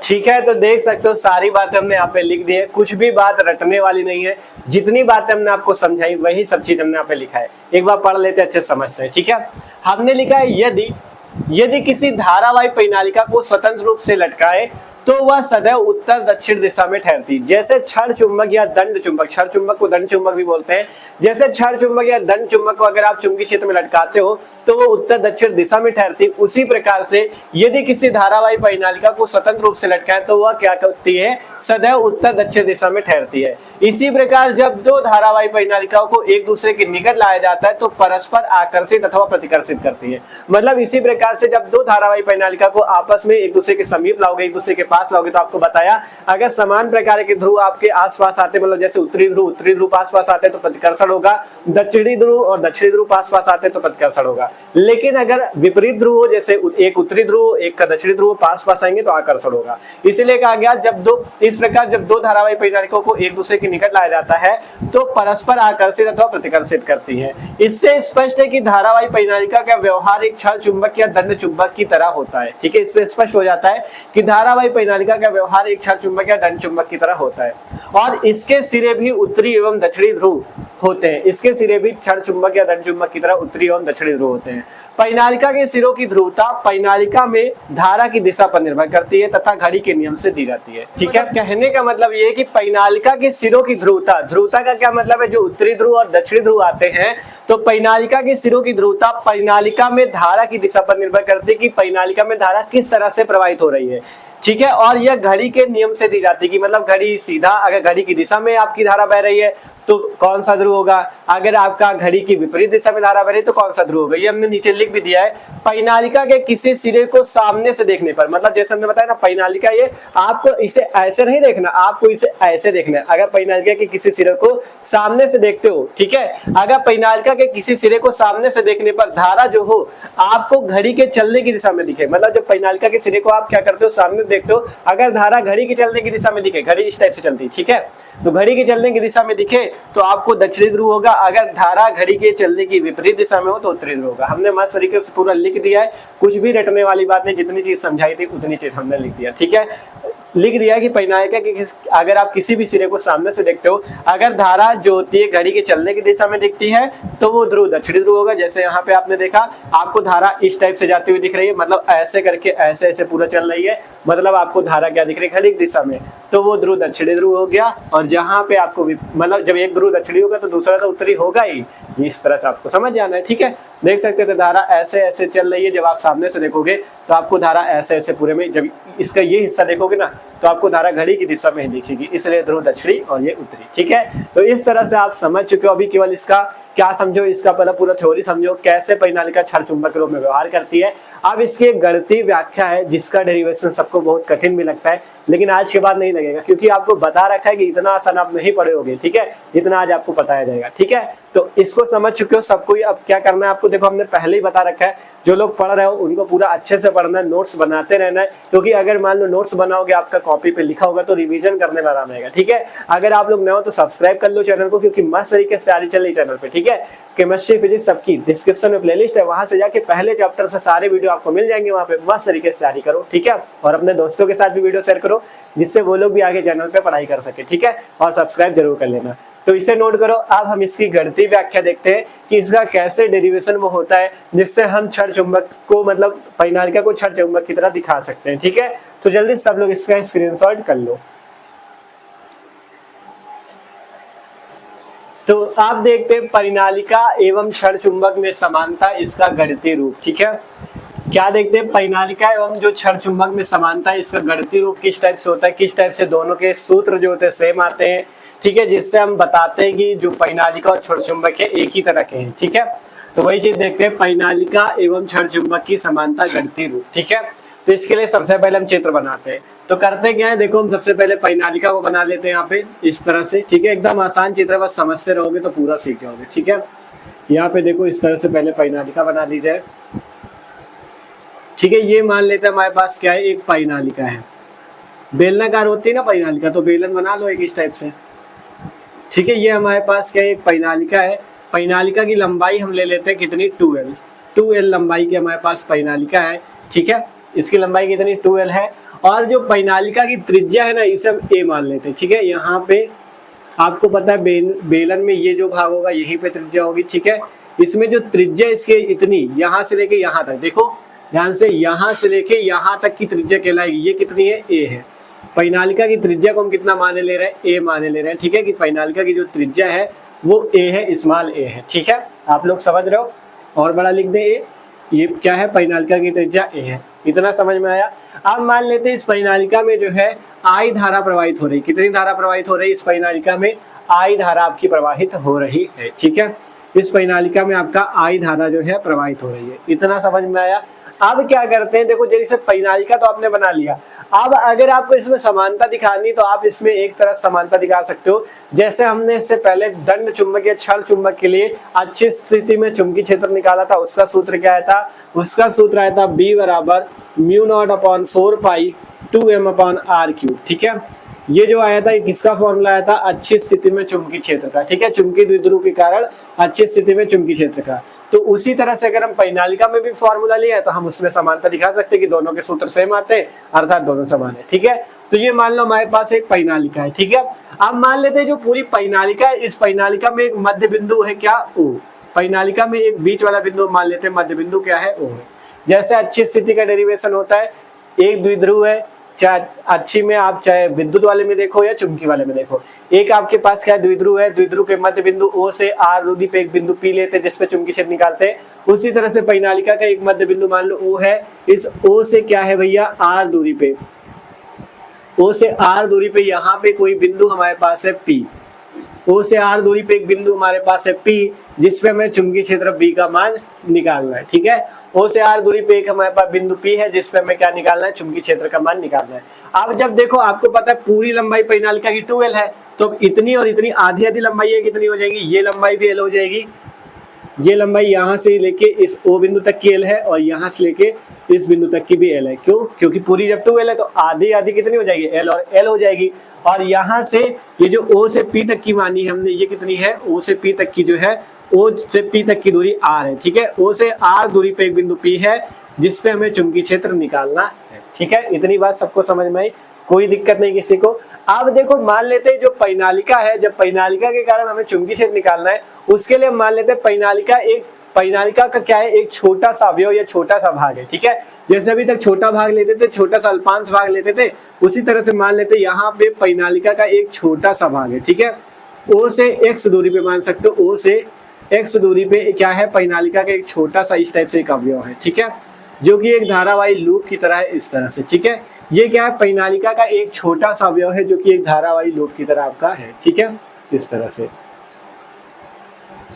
ठीक है। तो देख सकते हो सारी बातें हमने यहाँ पे लिख दी है, कुछ भी बात रटने वाली नहीं है, जितनी बातें हमने आपको समझाई वही सब चीज हमने यहाँ पे लिखा है। एक बार पढ़ लेते हैं, अच्छे समझते हैं, ठीक है। हमने लिखा है यदि किसी धारावाही परिनालिका को स्वतंत्र रूप से लटकाए तो वह सदैव उत्तर दक्षिण दिशा में ठहरती। जैसे क्षण चुंबक या दंड चुंबक, क्षण चुंबक को दंड चुंबक भी बोलते हैं, जैसे क्षण चुंबक या दंड चुंबक को अगर आप चुंबकीय क्षेत्र में लटकाते हो तो वो उत्तर दक्षिण दिशा में ठहरती। उसी प्रकार से यदि किसी धारावाही परिनालिका को स्वतंत्र रूप से लटकाए तो वह क्या करती है, सदैव उत्तर दक्षिण दिशा में ठहरती है। इसी प्रकार जब दो धारावाही परिनालिकाओं को एक दूसरे के निकट लाया जाता है तो परस्पर आकर्षित अथवा प्रतिकर्षित करती है। मतलब इसी प्रकार से जब दो धारावाही परिनालिका को आपस में एक दूसरे के समीप लाओगे, एक दूसरे के पास लाओगे, तो आपको बताया अगर समान प्रकार के ध्रुव आपके आसपास आते, मतलब जैसे उत्तरी ध्रुव पास पास आते तो प्रतिकर्षण होगा, दक्षिणी ध्रुव और दक्षिणी ध्रुव पास पास आते तो प्रतिकर्षण होगा। लेकिन अगर विपरीत ध्रुव हो, जैसे एक उत्तरी ध्रुव एक का दक्षिणी ध्रुव पास पास आएंगे तो आकर्षण होगा। इसीलिए कहा गया इस प्रकार जब दो धारावाही परिनालिकाओं को एक दूसरे के निकट लाया जाता है तो परस्पर आकर्षित अथवा प्रतिकर्षित करती है। इससे स्पष्ट है कि धारावाही परिनालिका का व्यवहार एक क्षण चुंबक या दंड चुंबक की तरह होता है, ठीक है। इससे स्पष्ट हो जाता है कि धारावाही परिनालिका का व्यवहार एक क्षण चुंबक या दंड चुंबक की तरह होता है, और इसके सिरे भी उत्तरी एवं दक्षिणी ध्रुव होते हैं। इसके सिरे भी क्षण चुंबक या दंड चुंबक की तरह उत्तरी एवं दक्षिणी ध्रुव होते हैं। परिनालिका के सिरों की ध्रुवता परिनालिका में धारा की दिशा पर निर्भर करती है तथा घड़ी के नियम से दी जाती है, ठीक है। कहने का मतलब ये है कि परिनालिका के सिरों की ध्रुवता का क्या मतलब है, जो उत्तरी ध्रुव और दक्षिणी ध्रुव आते हैं, तो परिनालिका के सिरों की ध्रुवता परिनालिका में धारा की दिशा पर निर्भर करती है कि परिनालिका में धारा किस तरह से प्रवाहित हो रही है, ठीक है। और यह घड़ी के नियम से दी जाती है कि मतलब घड़ी सीधा, अगर घड़ी की दिशा में आपकी धारा बह रही है तो कौन सा ध्रुव होगा, अगर आपका घड़ी की विपरीत दिशा में धारा बह रही है तो कौन सा ध्रुव होगा। ये हमने नीचे लिख भी दिया है। परिनालिका के किसी सिरे को सामने से देखने पर, मतलब जैसे हमने बताया ना, परिनालिका ये आपको इसे ऐसे नहीं देखना, आपको इसे ऐसे देखना है। अगर परिनालिका के किसी सिरे को सामने से देखते हो, ठीक है, अगर परिनालिका के किसी सिरे को सामने से देखने पर धारा जो हो आपको घड़ी के चलने की दिशा में दिखे, मतलब जब परिनालिका के सिरे को आप क्या करते हो, सामने देखते हो, अगर धारा घड़ी के चलने की दिशा में दिखे, घड़ी इस टाइप से चलती है, ठीक है, तो घड़ी के चलने की दिशा में दिखे तो आपको दक्षिणी ध्रुव होगा। अगर धारा घड़ी के चलने की विपरीत दिशा में हो तो उत्तरी ध्रुव होगा। हमने मस्त तरीके से पूरा लिख दिया है, कुछ भी रटने वाली बात नहीं, जितनी चीज समझाई थी उतनी चीज हमने लिख दिया, ठीक है। लिख दिया कि परिनालिका के अगर आप किसी भी सिरे को सामने से देखते हो, अगर धारा जो होती है घड़ी के चलने की दिशा में दिखती है तो वो ध्रुव दक्षिणी ध्रुव होगा। जैसे यहाँ पे आपने देखा, आपको धारा इस टाइप से जाती हुई दिख रही है, मतलब ऐसे करके ऐसे ऐसे पूरा चल रही है, मतलब आपको धारा क्या दिख रही है, घड़ी की दिशा में, तो वो ध्रुव दक्षिणी ध्रुव हो गया। और जहाँ पे आपको मतलब जब एक ध्रुव दक्षिणी होगा तो दूसरा तो उत्तरी होगा ही, इस तरह से आपको समझ जाना है, ठीक है। देख सकते हो धारा ऐसे ऐसे चल रही है, जब आप सामने से देखोगे तो आपको धारा ऐसे ऐसे पूरे में, जब इसका ये हिस्सा देखोगे ना तो आपको धारा घड़ी की दिशा में ही दिखेगी, इसलिए ध्रुव दक्षिणी और ये उत्तरी। ठीक है, तो इस तरह से आप समझ चुके हो। अभी केवल इसका क्या समझो, इसका पहला पूरा थ्योरी समझो, कैसे परिनालिका क्षण चुंबक के रूप में व्यवहार करती है। अब इसकी एक गणितीय व्याख्या है जिसका डेरिवेशन सबको बहुत कठिन भी लगता है, लेकिन आज के बाद नहीं लगेगा, क्योंकि आपको बता रखा है कि इतना आसान आप नहीं पढ़े होगे। ठीक है, जितना आज आपको बताया जाएगा। ठीक है, तो इसको समझ चुके हो सबको। अब क्या करना है आपको, देखो हमने पहले ही बता रखा है, जो लोग पढ़ रहे हो उनको पूरा अच्छे से पढ़ना है, नोट्स बनाते रहना है, क्योंकि अगर मान लो नोट्स बनाओगे, आपका कॉपी पे लिखा होगा, तो रिवीजन करने में आराम रहेगा। ठीक है, अगर आप लोग नए हो तो सब्सक्राइब कर लो चैनल को, क्योंकि मस्त तरीके से तैयारी चल रही चैनल पे। ठीक है, केमिस्ट्री फिजिक्स सबकी डिस्क्रिप्शन में प्लेलिस्ट है, वहां से जाके पहले चैप्टर से सारे वीडियो आपको मिल जाएंगे, वहां पे मस्त तरीके से तैयारी करो। ठीक है, और अपने दोस्तों के साथ भी वीडियो शेयर करो, जिससे वो लोग भी आगे चैनल पे पढ़ाई कर सके। ठीक है, और सब्सक्राइब जरूर कर लेना। तो इसे नोट करो। अब हम इसकी गणितीय व्याख्या देखते हैं कि इसका कैसे डेरिवेशन वो होता है, जिससे हम क्षण चुंबक को, मतलब परिनालिका को क्षण चुंबक की तरह दिखा सकते हैं। ठीक है, तो जल्दी सब लोग इसका स्क्रीनशॉट कर लो। तो आप देखते हैं परिनालिका एवं क्षण चुंबक में समानता, इसका गणितीय रूप। ठीक है, क्या देखते हैं, परिनालिका एवं जो क्षण चुंबक में समानता है, इसका गणितीय रूप किस टाइप से होता है, किस टाइप से दोनों के सूत्र जो होते हैं सेम आते हैं। ठीक है, जिससे हम बताते हैं कि जो परिनालिका और क्षण चुंबक है एक ही तरह के हैं। ठीक है, तो वही चीज देखते हैं, परिनालिका एवं क्षण चुंबक की समानता गणितीय रूप। ठीक है, तो इसके लिए सबसे पहले हम चित्र बनाते हैं। तो करते क्या है, देखो हम सबसे पहले परिनालिका को बना लेते हैं यहाँ पे इस तरह से। ठीक है, एकदम आसान चित्र, बस समझते रहोगे तो पूरा सीख जाओगे। ठीक है, यहाँ पे देखो इस तरह से पहले परिनालिका बना ली जाए। ठीक है, ये मान लेते हैं हमारे पास क्या है, एक परिनालिका है, बेलनाकार होती है ना परिनालिका, तो बेलन बना लो एक इस टाइप से। ठीक है, ये हमारे पास क्या है, एक परिनालिका है। परिनालिका की लंबाई हम ले लेते हैं कितनी, 2L लंबाई की हमारे पास परिनालिका है। ठीक है, इसकी लंबाई कितनी, 2L है। और जो परिनालिका की त्रिज्या है ना, इसे हम A मान लेते हैं। ठीक है, यहाँ पे आपको पता है बेलन में ये जो भाग होगा यहीं पे त्रिज्या होगी। ठीक है, इसमें जो त्रिज्या इसके इतनी, यहाँ से लेके यहाँ तक, देखो ध्यान से, यहाँ से लेके यहाँ तक की त्रिज्या कहलाएगी। ये कितनी है, A है। परिनालिका की त्रिज्या को हम कितना माने ले रहे हैं, A माने ले रहे हैं। ठीक है, कि परिनालिका की जो त्रिज्या है वो A है, स्मॉल a है। ठीक है, आप लोग समझ रहे हो, और बड़ा लिख दे A। ये क्या है, परिनालिका की त्रिज्या A है। इतना समझ में आया। अब मान लेते हैं इस परिनालिका में जो है I धारा प्रवाहित हो रही। कितनी धारा प्रवाहित हो रही है इस परिनालिका में, I धारा आपकी प्रवाहित हो रही है। ठीक है, इस परिनालिका में आपका I धारा जो है प्रवाहित हो रही है। इतना समझ में आया। अब क्या करते हैं, देखो जैसे परिनालिका तो आपने बना लिया। अब अगर आपको इसमें समानता दिखानी तो आप इसमें एक तरह समानता दिखा सकते हो, जैसे हमने इससे पहले दंड चुंबक या क्षण चुंबक के लिए अच्छी स्थिति में चुंबकीय क्षेत्र निकाला था। उसका सूत्र क्या आया था, उसका सूत्र आया था B बराबर μ0/4 पाई 2m/r³। ठीक है, ये जो आया था ये किसका फॉर्मूला आया था, अच्छी स्थिति में चुंबकीय क्षेत्र का। ठीक है, चुंबकीय द्विध्रुव के कारण अच्छी स्थिति में चुंबकीय क्षेत्र का। तो उसी तरह से अगर हम परिनालिका में भी फॉर्मूला लिया है तो हम उसमें समानता दिखा सकते हैं कि दोनों के सूत्र सेम आते हैं, अर्थात दोनों समान है। ठीक है, तो ये मान लो हमारे पास एक परिनालिका है। ठीक है, अब मान लेते हैं जो पूरी परिनालिका है, इस परिनालिका में एक मध्य बिंदु है क्या, O। परिनालिका में एक बीच वाला बिंदु मान लेते हैं, मध्य बिंदु क्या है, O है। जैसे अच्छी स्थिति का डेरिवेशन होता है, एक द्विध्रुव है, चाहे अच्छी में आप चाहे विद्युत वाले में देखो या चुंबकीय वाले में देखो, एक आपके पास क्या द्विध्रुव है, द्विध्रुव के मध्य बिंदु O से R दूरी पे एक बिंदु P लेते हैं जिसपे चुंबकीय क्षेत्र निकालते हैं। उसी तरह से परिनालिका का एक मध्य बिंदु मान लो O है, इस O से क्या है भैया, R दूरी पे, O से R दूरी पे यहाँ पे कोई बिंदु हमारे पास है P। O से R दूरी पे एक बिंदु हमारे पास है P, जिसपे हमें चुंबकीय क्षेत्र B का मान निकालना है। ठीक है, O से R दूरी पे एक हमारे पास बिंदु P है, जिसपे हमें क्या निकालना है, चुंबकीय क्षेत्र का मान निकालना है। अब जब देखो आपको पता है पूरी लंबाई परिनालिका की 2L है, तो इतनी और इतनी आधी आधी लंबाई है, कितनी हो जाएगी, ये लंबाई भी L हो जाएगी। ये लंबाई यहाँ से लेके इस O बिंदु तक की L है, और यहाँ से लेके इस बिंदु तक की भी L है। क्यों, क्योंकि पूरी जब 2L है तो आधी आधी कितनी हो जाएगी, L और L हो जाएगी। और यहाँ से ये जो O से P तक की मानी हमने, ये कितनी है, O से P तक की जो है, O से P तक की दूरी R है। ठीक है, O से R दूरी पे एक बिंदु P है, जिसपे हमें चुंबकीय क्षेत्र निकालना है। ठीक है, इतनी बात सबको समझ में आई, कोई दिक्कत नहीं किसी को। अब देखो मान लेते हैं जो परिनालिका है, जब परिनालिका के कारण हमें चुंबकीय क्षेत्र निकालना है, उसके लिए मान लेते हैं परिनालिका का क्या है, एक छोटा सा अवयव या छोटा सा भाग है। ठीक है, जैसे अभी तक छोटा भाग लेते थे, छोटा सा अल्पांश भाग लेते थे, उसी तरह से मान लेते यहाँ पे परिनालिका का एक छोटा सा भाग है। ठीक है, O से X दूरी पे मान सकते हो, O से X दूरी पे क्या है, परिनालिका का एक छोटा सा इस टाइप से एक अवयव है। ठीक है, जो कि एक धारावाही लूप की तरह है इस तरह से, ठीक है। ये क्या है, परिनालिका का एक छोटा सा अवयव है जो कि एक धारावाही लूप की तरह आपका है, ठीक है, इस तरह से,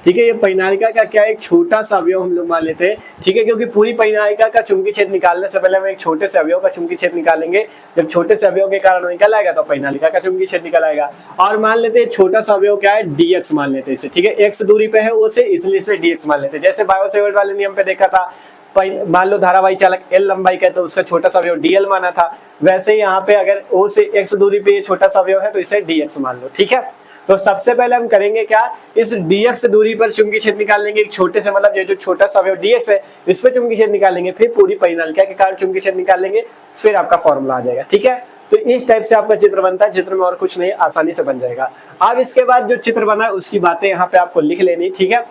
ठीक है। ये परिनालिका का क्या है, एक छोटा सा अवयव हम लोग मान लेते हैं, ठीक है, क्योंकि पूरी परिनालिका का चुंबकीय क्षेत्र निकालने से पहले हम एक छोटे से अवयव का चुंबकीय क्षेत्र निकालेंगे। जब छोटे से अवयव के कारण निकल आएगा तो परिनालिका का चुंबकीय क्षेत्र निकल आएगा। और मान लेते हैं छोटा सा अवयव क्या है, dx मान लेते हैं इसे, ठीक है, x दूरी पे है ओ से, इसलिए इसे dx मान लेते हैं। जैसे बायो-सेवर्ट वाले नियम पे देखा था, मान लो धारावाही चालक L लंबाई का है तो उसका छोटा सा अवयव dl माना था, वैसे ही यहाँ पे अगर O से x दूरी पे ये छोटा सा अवयव है तो इसे dx मान लो, ठीक है। तो सबसे पहले हम करेंगे क्या, इस dx दूरी पर चुंबकीय क्षेत्र निकाल लेंगे, एक छोटे से, मतलब ये जो छोटा सा अवयव dx है इस पे चुंबकीय क्षेत्र निकालेंगे, फिर पूरी परिनालिका के कारण चुंबकीय क्षेत्र निकाल लेंगे, फिर आपका फॉर्मूला आ जाएगा, ठीक है। तो इस टाइप से आपका चित्र बनता है, चित्र में और कुछ नहीं, आसानी से बन जाएगा। अब इसके बाद जो चित्र बना है उसकी बातें यहाँ पे आपको लिख लेनी, ठीक है,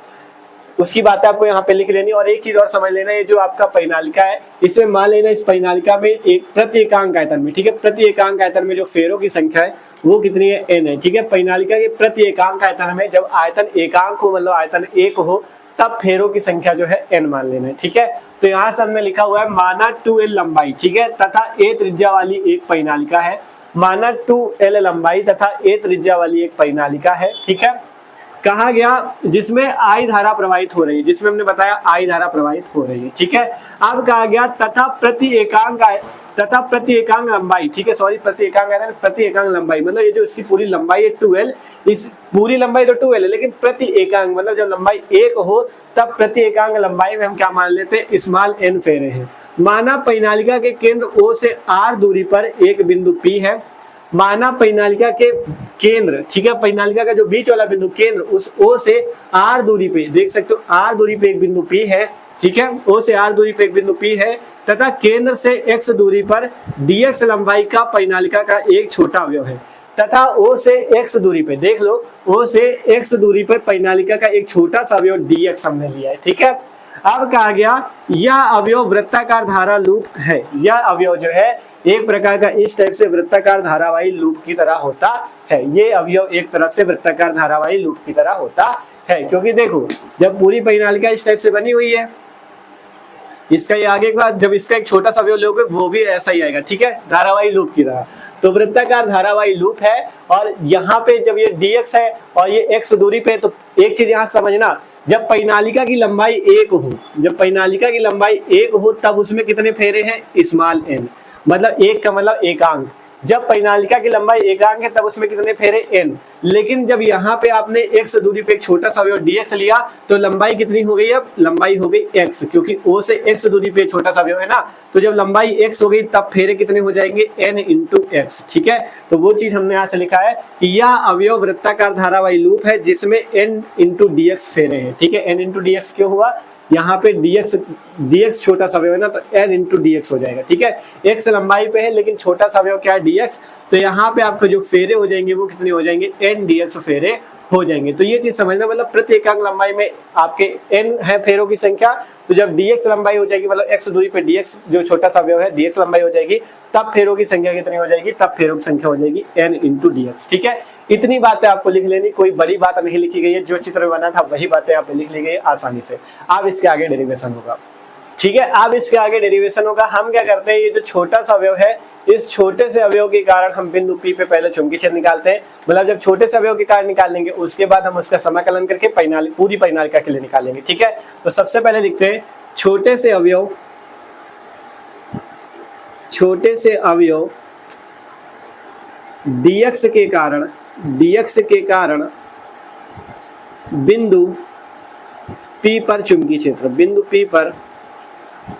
उसकी बातें आपको यहाँ पे लिख लेनी। और एक चीज और समझ लेना, ये जो आपका परिनालिका है इसमें मान लेना इस परिनालिका में एक प्रति एकांक आयतन में, ठीक है, प्रति एकांक आयतन में जो फेरों की संख्या है वो कितनी है, n है, ठीक है। परिनालिका के प्रति एकांक आयतन में जब आयतन एकांक हो, मतलब आयतन 1 हो, तब फेरों की संख्या जो है n मान लेना है, ठीक है। तो यहाँ से हमने लिखा हुआ है माना 2l लंबाई, ठीक है, तथा a त्रिज्या वाली एक परिनालिका है, माना 2l लंबाई तथा a त्रिज्या वाली एक परिनालिका है, ठीक है। कहा गया जिसमें I धारा प्रवाहित हो रही है, जिसमें हमने बताया I धारा प्रवाहित हो रही है, ठीक है। अब कहा गया तथा प्रति एकांक लंबाई, ठीक है, सॉरी, प्रति एकांक लंबाई, मतलब ये जो इसकी पूरी लंबाई है 2l, इस पूरी लंबाई तो 2l है, लेकिन प्रति एकांक मतलब जब लंबाई 1 हो तब प्रति एकांक लंबाई में हम क्या मान लेते हैं, स्मॉल n फेरे हैं। माना परिनालिका के केंद्र O से R दूरी पर एक बिंदु P है, माना परिनालिका के केंद्र, ठीक है, परिनालिका का जो बीच वाला बिंदु केंद्र उस O से R दूरी पे, देख सकते हो R दूरी पे एक बिंदु P है, ठीक है, O से R दूरी पे एक बिंदु P है, तथा केंद्र से x दूरी पर dx लंबाई का परिनालिका का एक छोटा अवयव है, तथा O से x दूरी पे, देख लो, O से x दूरी पर परिनालिका का एक छोटा सा अवयव dx हमने लिया है, ठीक है। अब कहा गया यह अवयव वृत्ताकार धारा लूप है, यह अवयव जो है एक प्रकार का इस टाइप से वृत्ताकार धारावाही लूप की तरह होता है, ये अवयव एक तरह से वृत्ताकार धारावाही लूप की तरह होता है, क्योंकि देखो जब पूरी परिनालिका इस टाइप से बनी हुई है, इसका ये आगे के बाद जब इसका एक छोटा सा अवयव लोगे वो भी ऐसा ही आएगा, ठीक है, धारावाही लूप की तरह। तो वृत्ताकार धारावाही लूप है, और यहाँ पे जब ये dx है और ये x दूरी पे, तो एक चीज यहाँ समझना, जब परिनालिका की लंबाई 1 हो, जब परिनालिका की लंबाई 1 हो तब उसमें कितने फेरे हैं, स्मॉल n, मतलब 1 का मतलब एकांक। जब परिनालिका की लंबाई एकांक है तब उसमें कितने फेरे, n। लेकिन जब यहाँ पे आपने x दूरी पे एक छोटा सा अवयव dx लिया तो लंबाई कितनी हो गई, अब लंबाई हो गई x, क्योंकि O से x दूरी पे छोटा सा अवयव है ना, तो जब लंबाई x हो गई तब फेरे कितने हो जाएंगे, n इंटू x, ठीक है। तो वो चीज हमने यहाँ से लिखा है कि यह अवयव वृत्ताकार धारावाही लूप है जिसमें n इंटू dx फेरे हैं, ठीक है। n इंटू dx क्यों हुआ, यहाँ पे dx छोटा सा अवयव है ना, तो n इंटू dx हो जाएगा, ठीक है। x लंबाई पे है लेकिन छोटा सा अवयव क्या है, dx, तो यहाँ पे आपको जो फेरे हो जाएंगे वो कितने हो जाएंगे, n dx फेरे हो जाएंगे। तो ये चीज समझना, मतलब प्रति एकांक लंबाई में आपके n है फेरों की संख्या, तो जब dx लंबाई हो जाएगी, मतलब x दूरी पे dx जो छोटा सा अवयव है dx लंबाई हो जाएगी, तब फेरों की संख्या कितनी हो जाएगी, तब फेरों की संख्या हो जाएगी n इंटू dx, ठीक है। इतनी बातें आपको लिख लेनी, कोई बड़ी बात नहीं लिखी गई है, जो चित्र बना था वही बातें आपने लिख ली गई आसानी से। अब इसके आगे डेरिवेशन होगा, ठीक है, अब इसके आगे डेरिवेशन होगा। हम क्या करते हैं, ये जो छोटा सा अवयव है, इस छोटे से अवयव के कारण हम बिंदु P पे पहले चुंबकीय क्षेत्र निकालते हैं, मतलब जब छोटे से अवयव के कारण निकाल लेंगे उसके बाद हम उसका समाकलन करके पूरी परिनालिका के लिए निकालेंगे, ठीक है। तो सबसे पहले लिखते हैं छोटे से अवयव dx के कारण बिंदु P पर चुंबकीय क्षेत्र, बिंदु P पर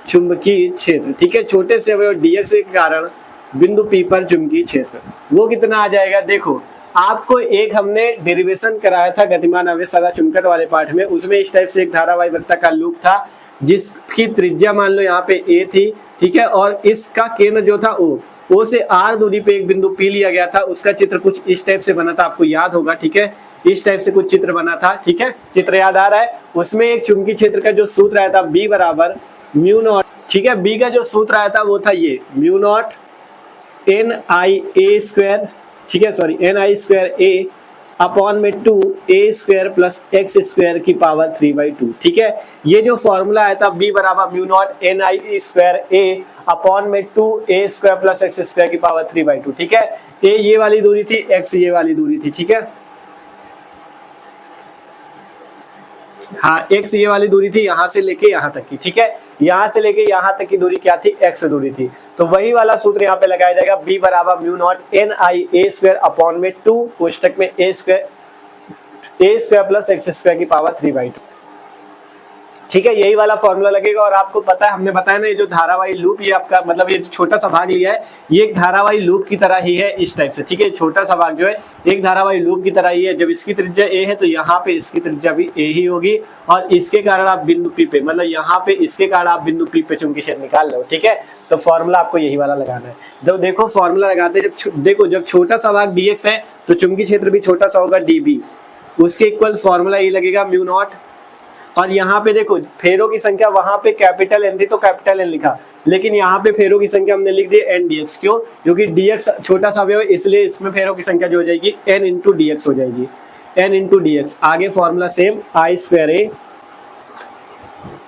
चुंबकीय क्षेत्र, ठीक है। छोटे से अवयव dx के कारण बिंदु P पर चुंबकीय क्षेत्र वो कितना आ जाएगा, देखो आपको एक हमने डेरिवेशन कराया था गतिमान आवेश सदा चुंबकत्व वाले पाठ में, उसमें इस टाइप से एक धारावाही वृत्ताकार लूप था जिसकी त्रिज्या मान लो यहाँ पे a थी, ठीक है, और इसका केंद्र जो था O से R दूरी पे एक बिंदु P लिया गया था, उसका चित्र कुछ इस टाइप से बना था, आपको याद होगा, ठीक है, इस टाइप से कुछ चित्र बना था, ठीक है, चित्र याद आ रहा है। उसमें एक चुंबकीय क्षेत्र का जो सूत्र आया था B बराबर म्यू नॉट, ठीक है, B का जो सूत्र आया था वो था ये mu naught NI A square, ठीक है, sorry NI square A upon में 2a² प्लस x² की पावर 3/2। ठीक है, ये जो फॉर्मूला आया था b बराबर mu not ni² a upon में 2a² प्लस x² की पावर 3/2। ठीक है, a ये वाली दूरी थी, x ये वाली दूरी थी। ठीक है, हाँ x ये वाली दूरी थी यहां से लेके यहां तक की। ठीक है, यहां से लेके यहां तक की दूरी क्या थी, x दूरी थी। तो वही वाला सूत्र यहाँ पे लगाया जाएगा, b बराबर म्यू नॉट ni² अपॉन में 2 कोष्टक में a² प्लस x² की पावर 3/2। ठीक है, यही वाला फॉर्मूला लगेगा। और आपको पता है, हमने बताया ना, ये जो धारावाही लूप, ये आपका मतलब ये छोटा सा भाग लिया है, ये एक धारावाही लूप की तरह ही है इस टाइप से। ठीक है, छोटा सा भाग जो है एक धारावाही लूप की तरह ही है। जब इसकी त्रिज्या a है तो यहाँ पे इसकी त्रिज्या भी a ही होगी, और इसके कारण आप बिंदु P पे, मतलब यहाँ पे इसके कारण आप बिंदु P पे चुंबकीय क्षेत्र निकाल लो। ठीक है, तो फॉर्मूला आपको यही वाला लगाना है। जब देखो फॉर्मूला लगाते हैं, जब छोटा सा भाग dx है तो चुंबकीय क्षेत्र भी छोटा सा होगा db, उसके इक्वल फॉर्मूला ये लगेगा म्यू नॉट। और यहाँ पे देखो फेरों की संख्या, वहां पे कैपिटल N थी तो कैपिटल N लिखा, लेकिन यहाँ पे फेरों की संख्या हमने लिख दी n dx। क्यों? क्योंकि dx छोटा सा अवयव है, इसलिए इसमें फेरों की संख्या जो हो जाएगी n इंटू dx हो जाएगी, n इंटू dx। आगे फॉर्मूला सेम i²a।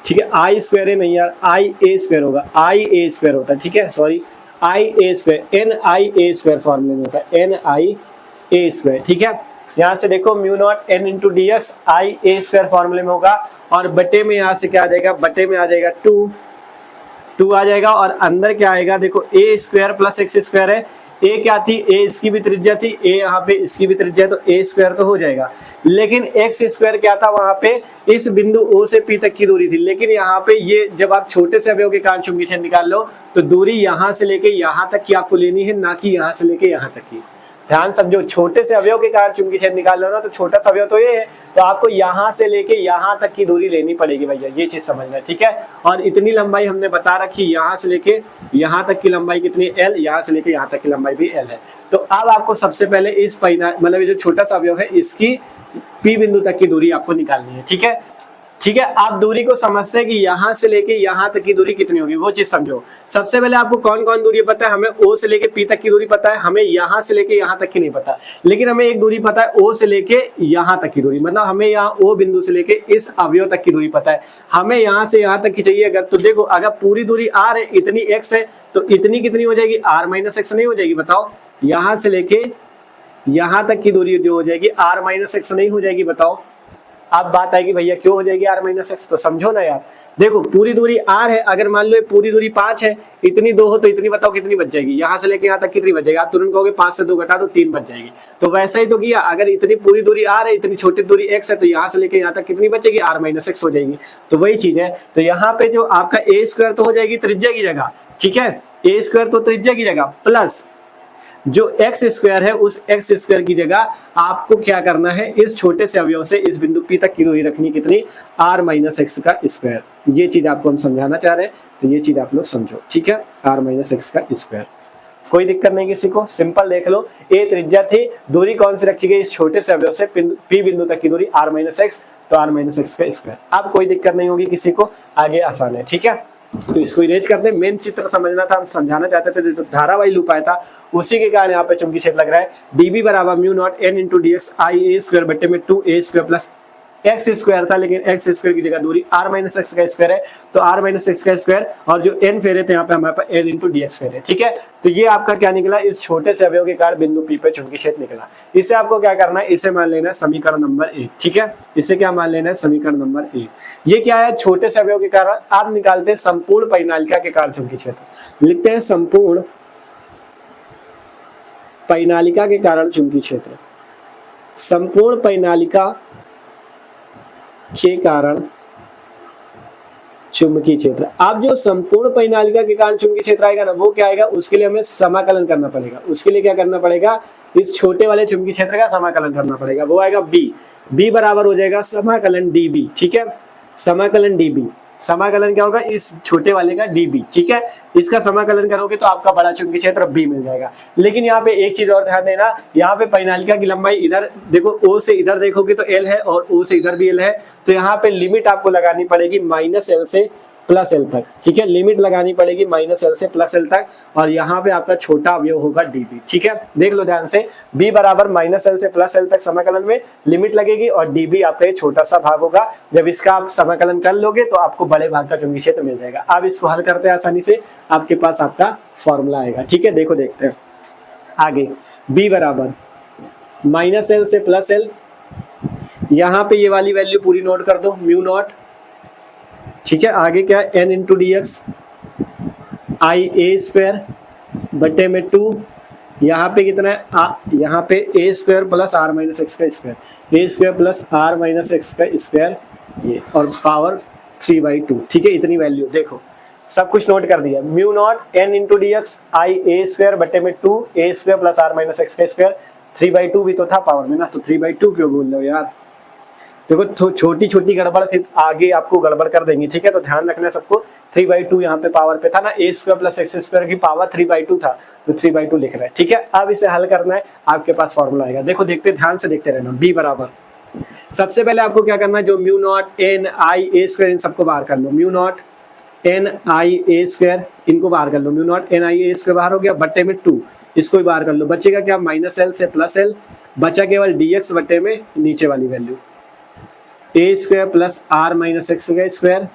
ठीक है, i² नहीं यार, ia² होगा, ia² होता है। ठीक है, सॉरी, ia², NIA² फॉर्मूले में होता है, NIA²। ठीक है, यहाँ से देखो mu naught n into dx ia² फॉर्मूले में होगा, और बटे में यहाँ से क्या आ जाएगा, बटे में आ जाएगा 2 आ जाएगा, और अंदर क्या आएगा देखो a² प्लस x² है। a क्या थी, a इसकी भी त्रिज्या थी, a यहाँ पे इसकी भी त्रिज्या है, तो a² तो हो जाएगा। लेकिन x² क्या था, वहां पे इस बिंदु O से P तक की दूरी थी। लेकिन यहाँ पे ये जब आप छोटे से अवयव के कारण चुंबकीय क्षेत्र निकाल लो तो दूरी यहाँ से लेके यहाँ तक की आपको लेनी है, ना कि यहाँ से लेके यहाँ तक की। ध्यान समझो, छोटे से अवयव के कारण चुंबकीय क्षेत्र निकाल लो ना, तो छोटा सा अवयव तो ये है, तो आपको यहाँ से लेके यहाँ तक की दूरी लेनी पड़ेगी भैया, ये चीज समझना है। ठीक है, और इतनी लंबाई हमने बता रखी, यहाँ से लेके यहाँ तक की लंबाई कितनी, L, यहाँ से लेके यहाँ तक की लंबाई भी L है। तो अब आपको सबसे पहले इस मतलब ये जो छोटा सा अवयव है इसकी P बिंदु तक की दूरी आपको निकालनी है। ठीक है, ठीक है, आप दूरी को समझते हैं कि यहाँ से लेके यहाँ तक की दूरी कितनी होगी, वो चीज समझो। सबसे पहले आपको कौन कौन दूरी पता है, हमें O से लेके P तक की दूरी पता है, हमें यहाँ से लेके यहाँ तक की नहीं पता, लेकिन हमें एक दूरी पता है O से लेके यहाँ तक की दूरी, मतलब हमें यहाँ O बिंदु से लेके इस अवयव तक की दूरी पता है। हमें यहाँ से यहाँ तक की चाहिए अगर, तो देखो अगर पूरी दूरी r है, इतनी x है, तो इतनी कितनी हो जाएगी, r माइनस x नहीं हो जाएगी, बताओ। यहाँ से लेके यहाँ तक की दूरी जो हो जाएगी r माइनस x नहीं हो जाएगी, बताओ। अब बात आएगी भैया क्यों हो जाएगी r माइनस एक्स, तो समझो ना यार। देखो पूरी दूरी r है, अगर मान लो पूरी दूरी 5 है, इतनी 2 हो तो इतनी बताओ कितनी बच जाएगी, यहाँ से लेके यहाँ तक कितनी बच जाएगी। आप तुरंत कहोगे 5 से 2 घटा तो 3 बच जाएगी। तो वैसा ही तो किया, अगर इतनी पूरी दूरी r है, इतनी छोटी दूरी x है, तो यहाँ से लेके यहाँ तक कितनी बचेगी, r माइनस एक्स हो जाएगी। तो वही चीज है, तो यहाँ पे जो आपका a² तो हो जाएगी त्रिज्या की जगह। ठीक है, a² तो त्रिज्या की जगह, प्लस जो x² है उस x² की जगह आपको क्या करना है, इस छोटे से अवयव से इस बिंदु P तक की दूरी रखनी कितनी, r माइनस एक्स का स्क्वायर। ये चीज आपको हम समझाना चाह रहे हैं, तो ये चीज आप लोग समझो। ठीक है, r माइनस एक्स का स्क्वायर, कोई दिक्कत नहीं किसी को, सिंपल देख लो। a त्रिज्या थी, दूरी कौन सी रखी गई, इस छोटे से अवयव से P बिंदु तक की दूरी r माइनस एक्स, तो r माइनस एक्स का स्क्वायर। अब कोई दिक्कत नहीं होगी किसी को, आगे आसान है। ठीक है, तो इसको इरेज करते हैं। मेन चित्र समझना था, हम समझाना चाहते थे, तो धारावाही लूप आया था उसी के कारण यहाँ पे चुंबकीय क्षेत्र लग रहा है। dB बराबर mu not n into dx ia² बट्टे में 2a² प्लस x² था, लेकिन x² की जगह दूरी r माइनस एक्स का स्क्वायर है, तो r माइनस एक्स का स्क्वायर, और जो n फेरे थे यहाँ पे हमारे पास n इंटू dx फेरे। ठीक है, तो ये आपका क्या निकला, इस छोटे से अवयव के कारण बिंदु P पे चुंबकीय क्षेत्र निकला। इसे आपको क्या करना है, इसे मान लेना है समीकरण नंबर 1। ठीक है, इसे क्या मान लेना है, समीकरण नंबर 1। ये क्या है, छोटे से अवयव के कारण। आप निकालते हैं संपूर्ण परिनालिका के कारण चुंबकीय क्षेत्र, लिखते हैं संपूर्ण परिनालिका के कारण चुंबकीय क्षेत्र, संपूर्ण परिनालिका के कारण चुंबकीय क्षेत्र। अब जो संपूर्ण परिनालिका के कारण चुंबकीय क्षेत्र आएगा ना, वो क्या आएगा, उसके लिए हमें समाकलन करना पड़ेगा। उसके लिए क्या करना पड़ेगा, इस छोटे वाले चुंबकीय क्षेत्र का समाकलन करना पड़ेगा। वो आएगा b बराबर हो जाएगा समाकलन db। ठीक है, समाकलन db, समाकलन क्या होगा, इस छोटे वाले का db। ठीक है, इसका समाकलन करोगे तो आपका बड़ा चुंबकीय क्षेत्र b मिल जाएगा। लेकिन यहाँ पे एक चीज और ध्यान देना, यहाँ पे परिनालिका की लंबाई इधर देखो, o से इधर देखोगे तो l है और o से इधर भी l है, तो यहाँ पे लिमिट आपको लगानी पड़ेगी -l से प्लस एल तक, ठीक है। लिमिट लगानी पड़ेगी माइनस एल से प्लस एल तक, और यहाँ पे आपका छोटा अवयव होगा डीबी, ठीक है। देख लो ध्यान से, बी बराबर माइनस एल से प्लस एल तक समाकलन में लिमिट लगेगी, और डीबी आपका ये छोटा सा भाग होगा। जब इसका आप समाकलन कर लोगे तो आपको बड़े भाग का चुंबकीय क्षेत्र मिल जाएगा। अब इसको हल करते हैं आसानी से, आपके पास आपका फॉर्मूला आएगा, ठीक है। देखो देखते हैं आगे, बी बराबर माइनस एल से प्लस एल, यहाँ पे ये वाली वैल्यू पूरी नोट कर दो, म्यू नॉट, ठीक है। आगे क्या है, N into D X I A square बटे में 2, यहाँ पे कितना है, यहाँ पे A square plus R minus X का square, A square plus R minus X का स्क्वायर, ये और पावर 3/2, ठीक है। इतनी वैल्यू देखो, सब कुछ नोट कर दिया। Mu not N into D X I A square बटे में 2 A square plus R minus X का स्क्वायर, 3/2 भी तो था पावर में ना, तो 3/2 क्यों बोल रहे हो यार। देखो छोटी छोटी गड़बड़ फिर आगे आपको गड़बड़ कर देंगे, ठीक है। तो ध्यान रखना सबको, 3/2 यहाँ पे पावर पे था ना, ए स्क्वायर प्लस एक्स स्क्वायर की पावर 3/2 था, तो 3/2 लिख रहा है, ठीक है। अब इसे हल करना है, आपके पास फॉर्मूला आएगा। देखो देखते, ध्यान से देखते रहना। बी बराबर, सबसे पहले आपको क्या करना है, जो mu not N I A square इन सबको बाहर कर लो, mu not N I A square इनको बाहर कर लो, mu not N I A square बाहर हो गया, बट्टे में 2 इसको भी बाहर कर लो। बचेगा क्या, माइनस एल से प्लस एल, बचा केवल डी एक्स बट्टे में नीचे वाली value A square plus R minus X का स्क्वायर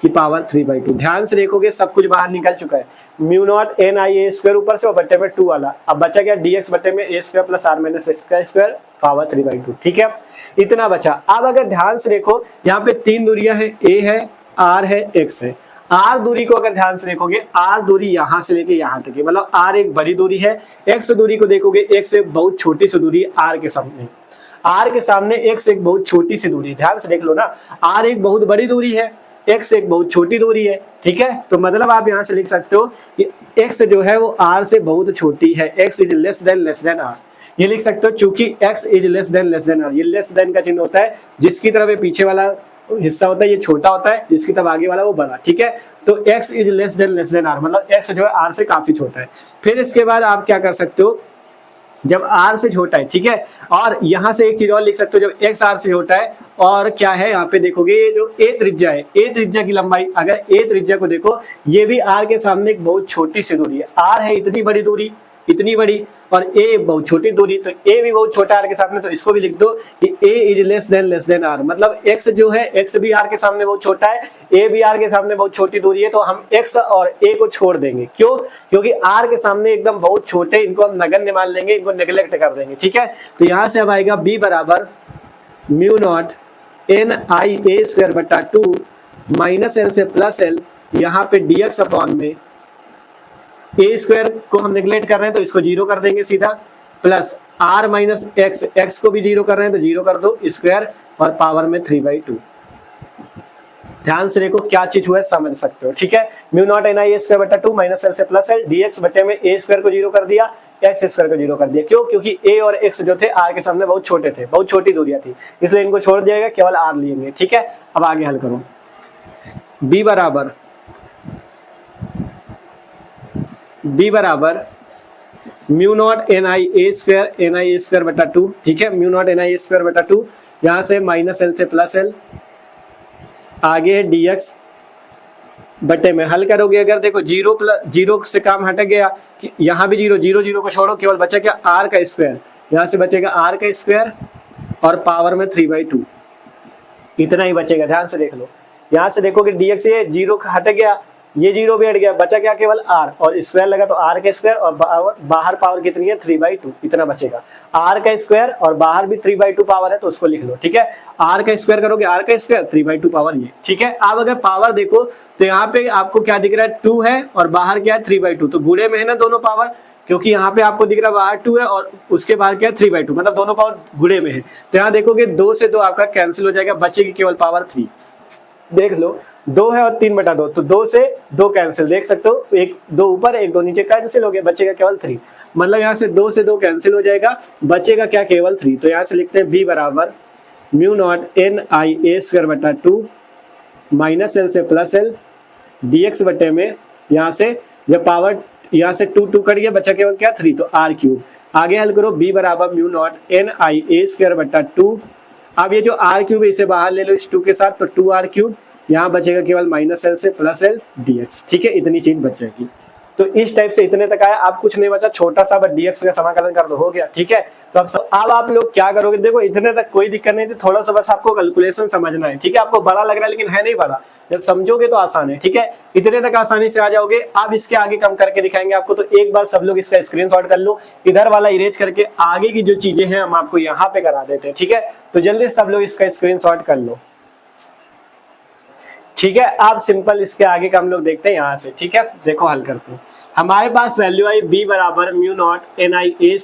की पावर 3/2। ध्यान से देखोगे सब कुछ बाहर निकल चुका है, mu not N I A square ऊपर से और बट्टे में 2 वाला। अब बचा क्या, डी एक्स बट्टे में A square plus R minus X का स्क्वायर पावर 3/2, ठीक है। इतना बचा। अब अगर ध्यान से देखो, यहाँ पे 3 दूरियां है, ए है, आर है, एक्स है। आर दूरी को अगर ध्यान से देखोगे, आर दूरी यहाँ से लेके यहाँ तक है, मतलब आर एक बड़ी दूरी है। एक्स दूरी को देखोगे, एक्स एक बहुत छोटी सी दूरी है आर के सामने, आर के सामने एक्स एक बहुत छोटी सी दूरी है। ध्यान से देख लो ना, आर एक बहुत बड़ी दूरी है, एक्स एक बहुत छोटी दूरी है, ठीक है। तो मतलब आप यहाँ से लिख सकते हो कि एक्स जो है वो आर से बहुत छोटी है, X is less than R, ये लिख सकते हो। चूंकि X is less than R, ये लेस देन का चिन्ह होता है, जिसकी तरफ ये पीछे वाला हिस्सा होता है ये छोटा होता है, जिसकी तरफ आगे वाला वो बड़ा, ठीक है। तो X is less than R, मतलब एक्स जो है आर से काफी छोटा है। फिर इसके बाद आप क्या कर सकते हो, जब आर से छोटा है, ठीक है। और यहाँ से एक चीज और लिख सकते हो, जब एक्स आर से छोटा है, और क्या है यहाँ पे देखोगे, ये जो ए त्रिज्या है, ए त्रिज्या की लंबाई, अगर ए त्रिज्या को देखो, ये भी आर के सामने एक बहुत छोटी सी दूरी है। आर है इतनी बड़ी दूरी, इतनी बड़ी, और ए बहुत छोटी दूरी, तो ए भी बहुत छोटा आर के सामने, तो इसको भी लिख दो कि ए इज लेस देन आर, मतलब एक्स जो है, एक्स भी आर के सामने बहुत छोटा है, ए भी आर के सामने बहुत छोटी दूरी है, तो हम एक्स और ए को छोड़ देंगे। क्यों, क्योंकि आर के सामने एकदम बहुत छोटे, इनको हम नगण्य मान लेंगे, इनको नेग्लेक्ट कर देंगे, ठीक है। तो यहाँ से अब आएगा बी बराबर mu not N I A square बटा 2 माइनस एल से प्लस एल, यहाँ पे डी एक्स अपॉन में ए स्क्वायर को हम नेग्लेक्ट कर रहे हैं तो इसको 0 कर देंगे सीधा, plus R minus X, X को भी 0 कर रहे हैं तो 0 कर दो स्क्वायर, और पावर में 3/2। ध्यान से देखो क्या चीज हुआ है समझ सकते हो, ठीक है। Mu not N I A square बटा 2 माइनस एल से प्लस एल, डी एक्स बटे में ए स्क्वायर को 0 कर दिया, एक्स स्क्वायर को 0 कर दिया। क्यों, क्योंकि ए और एक्स जो थे आर के सामने बहुत छोटे थे, बहुत छोटी दूरियां थी, इसलिए इनको छोड़ दिया गया, केवल आर लेंगे, ठीक है। अब आगे हल करो, बी बराबर mu not N I A square बटा 2, ठीक है। Mu not N I A square बटा 2, यहाँ से माइनस एल से प्लस एल, आगे है डी एक्स बटे में, हल करोगे अगर देखो 0 से काम हट गया, यहाँ भी 0 को छोड़ो, केवल बचा क्या, आर का स्क्वायर, यहाँ से बचेगा आर का स्क्वायर और पावर में 3/2, इतना ही बचेगा। ध्यान से देख लो, यहाँ से देखोगे डी एक्स ये 0 हट गया, ये 0 भी हट गया, बचा क्या, केवल आर, और स्क्वायर लगा तो आर का स्क्वायर, और बाहर पावर कितनी है 3/2, इतना बचेगा। आर का स्क्वायर और बाहर भी 3/2 पावर है, तो उसको लिख लो, ठीक है। आर का स्क्वायर करोगे, आर का स्क्वायर 3/2 पावर ये, ठीक है। अब अगर पावर देखो तो यहाँ पे आपको क्या दिख रहा है, 2 है और बाहर क्या है 3/2, तो गुणे में है ना दोनों पावर, क्योंकि यहाँ पे आपको दिख रहा है बाहर 2 है और उसके बाहर क्या है 3/2, मतलब दोनों पावर गुणे में है। तो यहाँ देखोगे 2 से 2 आपका कैंसिल हो जाएगा, बचेगी केवल पावर 3। देख लो 2 है और 3/2, तो 2 से 2 कैंसिल, देख सकते हो, एक 2 ऊपर एक 2 नीचे कैंसिल हो गया, बचेगा केवल 3, मतलब यहाँ से 2 से 2 कैंसिल हो जाएगा, बचेगा क्या, केवल 3। तो यहाँ से लिखते हैं बी बराबर mu not N I A square बटा 2 माइनस एल से प्लस एल, डी एक्स बटे में, यहाँ से जब पावर यहाँ से 2 कट गया, बचा केवल क्या 3, तो आर क्यूब। आगे हल करो, बी बराबर mu not N I A square बटा 2, अब ये जो आर क्यूब है इसे बाहर ले लो इस 2 के साथ, तो 2r क्यूब, यहाँ बचेगा केवल माइनस एल से प्लस एल dx, ठीक है, इतनी चीज बच जाएगी। तो इस टाइप से इतने तक आया, अब कुछ नहीं बचा, छोटा सा बस dx का समाकलन कर दो, हो गया, ठीक है। तो अब आप लोग क्या करोगे, देखो इतने तक कोई दिक्कत नहीं थी, थोड़ा सा बस आपको कैलकुलेशन समझना है, ठीक है। आपको बड़ा लग रहा है लेकिन है नहीं बड़ा, जब समझोगे तो आसान है, ठीक है। इतने तक आसानी से आ जाओगे। अब इसके आगे कम करके दिखाएंगे आपको, तो एक बार सब लोग इसका स्क्रीनशॉट कर लो, इधर वाला इरेज करके आगे की जो चीजें हैं हम आपको यहाँ पे करा देते हैं, ठीक है। तो जल्दी सब लोग इसका स्क्रीनशॉट कर लो, ठीक है। अब सिंपल इसके आगे का हम लोग देखते हैं यहाँ से, ठीक है। देखो हल करते हैं। हमारे पास वैल्यू आई b बराबर mu not N I A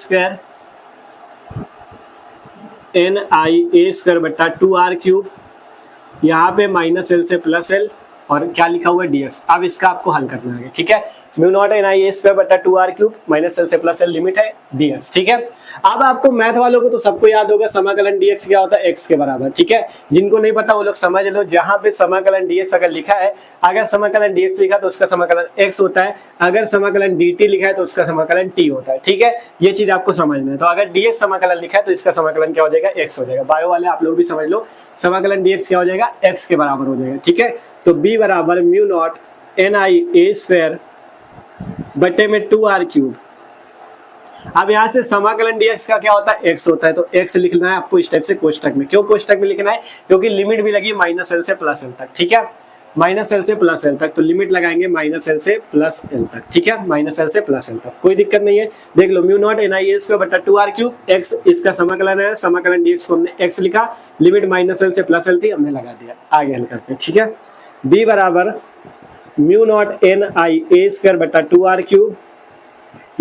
square बट्टा 2r क्यूब, यहाँ पे माइनस एल से प्लस एल, और क्या लिखा हुआ है dx। अब इसका आपको हल करना है, ठीक है। Mu not N I A square बट्टा 2r क्यूब माइनस एल से प्लस एल, लिमिट है dx, ठीक है। अब आपको मैथ वालों को तो सबको याद होगा समाकलन dx क्या होता है, x के बराबर, ठीक है। जिनको नहीं पता वो लोग समझ लो, जहां पे समाकलन dx अगर लिखा है, अगर समाकलन dx लिखा तो उसका समाकलन x होता है, अगर समाकलन dt लिखा है तो उसका समाकलन t होता है, ठीक है। ये चीज आपको समझना है। तो अगर dx समाकलन लिखा है तो इसका समाकलन क्या हो जाएगा, x हो जाएगा। बायो वाले आप लोग भी समझ लो, समाकलन dx क्या हो जाएगा, x के बराबर हो जाएगा, ठीक है। तो b बराबर mu not N I A square बटे में 2r क्यूब। अब यहाँ से समाकलन dx का क्या होता है, x होता है, तो x लिखना है आपको इस टाइप से कोष्टक में। क्यों कोष्टक में लिखना है, क्योंकि लिमिट भी लगी माइनस एल से प्लस एल तक, ठीक है। माइनस एल से प्लस एल तक, तो लिमिट लगाएंगे माइनस एल से प्लस एल तक, ठीक है। माइनस एल से प्लस एल तक, कोई दिक्कत नहीं है। देख लो mu not N I A square बटा 2r क्यूब, x इसका समाकलन है, समाकलन dx को हमने x लिखा, लिमिट माइनस एल से प्लस एल थी, हमने लगा दिया। आगे हल करते हैं, ठीक है। b बराबर mu not N I A square बटा 2r क्यूब।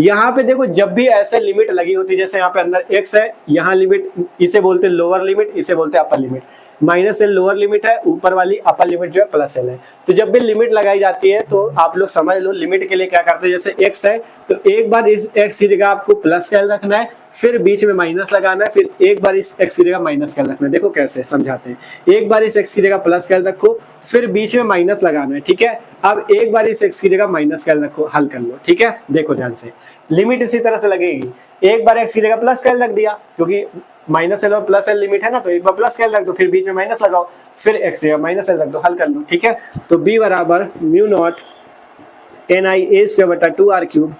यहाँ पे देखो जब भी ऐसे लिमिट लगी होती है, जैसे यहाँ पे अंदर x है, यहाँ लिमिट, इसे बोलते हैं लोअर लिमिट, इसे बोलते हैं upper limit. Minus L lower limit है, ऊपर वाली अपर लिमिट जो है प्लस एल है। तो जब भी लिमिट लगाई जाती है तो आप लोग समझ लो, लिमिट के लिए क्या करते हैं, जैसे x है तो एक बार इस x की जगह आपको प्लस का एल रखना है, फिर बीच में माइनस लगाना है, फिर एक बार इस x की जगह माइनस का एल रखना है। देखो कैसे समझाते हैं, एक बार इस x की जगह प्लस का एल रखो, फिर बीच में माइनस लगाना है, ठीक है। अब एक बार इस x की जगह माइनस का एल रखो, हल कर लो, ठीक है। देखो ध्यान से, लिमिट इसी तरह से लगेगी, एक बार x की जगह प्लस का एल रख दिया, क्योंकि माइनस एल और प्लस एल लिमिट है ना, तो एक बार प्लस का एल रख दो, फिर बीच में माइनस लगाओ, फिर x की जगह माइनस एल रख दो, हल कर लो, ठीक है। तो b बराबर mu not N I A square बटा 2r क्यूब।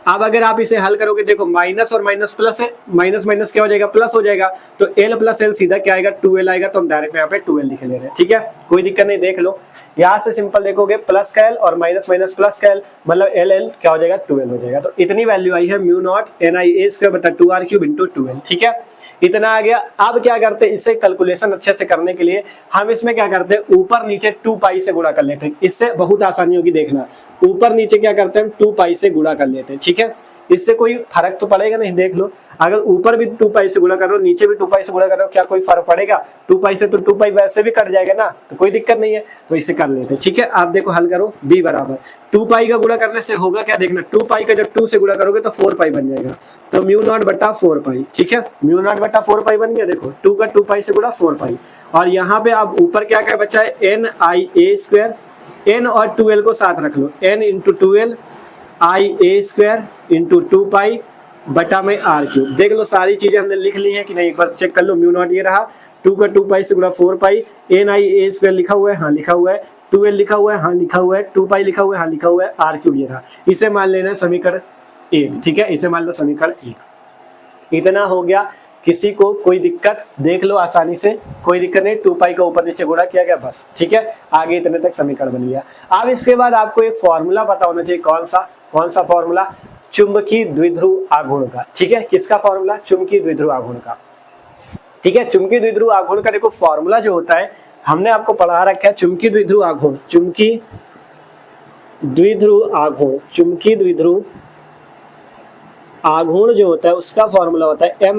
अब अगर आप इसे हल करोगे, देखो माइनस और माइनस प्लस है, माइनस माइनस क्या हो जाएगा, प्लस हो जाएगा, तो l प्लस एल सीधा क्या आएगा, 2l आएगा, तो हम डायरेक्ट यहाँ पे 2l लिख ले रहे हैं, ठीक है। कोई दिक्कत नहीं, देख लो यहाँ से सिंपल देखोगे, प्लस का l और माइनस माइनस प्लस का l, मतलब l क्या हो जाएगा, 2l हो जाएगा। तो इतनी वैल्यू आई है mu not N I A square बटा 2r क्यूब इंटू 2l, ठीक है। इतना आ गया। अब क्या करते हैं, इससे कैलकुलेशन अच्छे से करने के लिए हम इसमें क्या करते हैं, ऊपर नीचे 2 पाई से गुणा कर लेते हैं, इससे बहुत आसानी होगी। देखना ऊपर नीचे क्या करते हैं, 2 पाई से गुणा कर लेते हैं, ठीक है। इससे कोई फर्क तो पड़ेगा नहीं, देख लो अगर ऊपर भी 2 पाई से गुणा कर रहे हो, नीचे भी 2 पाई से गुणा कर रहे हो, क्या कोई फर्क पड़ेगा, 2 पाई से तो 2 पाई वैसे भी कट जाएगा ना, तो कोई दिक्कत नहीं है, तो इसे कर लेते हैं, ठीक है। आप देखो हल करो, b बराबर 2 पाई का गुणा करने से होगा क्या, देखना 2 पाई का जब 2 से गुणा करोगे तो 4 पाई बन जाएगा, तो म्यू नॉट बटा 4 पाई, ठीक है। म्यू नॉट बटा 4 पाई बन गया, देखो 2 का 2 पाई से गुणा 4 पाई, और यहाँ पे आप ऊपर क्या क्या बचा है, N I A square, n और 2l को साथ रख लो, n into 2l I A square into 2 पाई बटा में r क्यूब। देख लो सारी चीजें हमने लिख ली है कि नहीं, एक बार चेक कर लो। म्यू नॉट ये रहा, 2 का 2 पाई से गुणा 4 पाई, एन आई ए स्क्वायर लिखा हुआ है, हाँ लिखा हुआ है, 2l लिखा हुआ है, हाँ लिखा हुआ है, 2 पाई लिखा हुआ है, हाँ लिखा हुआ है, r क्यूब ये रहा। इसे मान लेना है समीकरण 1, ठीक है, इसे मान लो समीकरण 1। इतना हो गया, किसी को कोई दिक्कत, देख लो आसानी से, कोई दिक्कत नहीं, 2 पाई का ऊपर नीचे गुणा किया गया, बस, ठीक है। आगे इतने तक समीकरण बन गया। अब इसके बाद आपको एक फॉर्मूला पता होना चाहिए, कौन सा फॉर्मूला, चुंबकीय द्विध्रुव आघूर्ण का, ठीक है। किसका फॉर्मूला, चुंबकीय द्विध्रुव आघूर्ण का, ठीक है। चुंबकीय द्विध्रुव आघूर्ण का देखो फॉर्मूला जो होता है, हमने आपको पढ़ा रखा है, चुंबकीय द्विध्रुव आघूर्ण, चुंबकीय द्विध्रुव आघूर्ण, चुंबकीय द्विध्रुव आघूर्ण जो होता है उसका फॉर्मूला होता है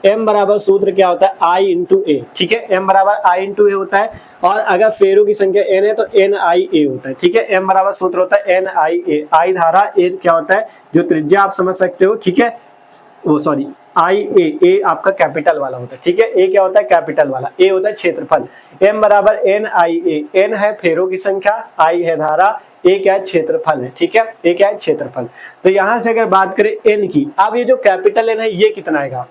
m बराबर सूत्र क्या होता है, I इंटू ए, ठीक है। m बराबर I इंटू ए होता है, और अगर फेरों की संख्या n है तो NiA होता है, ठीक है। m बराबर सूत्र होता है NiA, I धारा, a क्या होता है जो त्रिज्या आप समझ सकते हो, ठीक है, वो सॉरी IA, a आपका कैपिटल वाला होता है, ठीक है। a क्या होता है, कैपिटल वाला, a होता है क्षेत्रफल। m बराबर NiA, n है फेरों की संख्या, I है धारा, a क्या है, क्षेत्रफल है, ठीक है, a क्या है, क्षेत्रफल। तो यहां से अगर बात करें n की, अब ये जो कैपिटल n है ये कितना आएगा,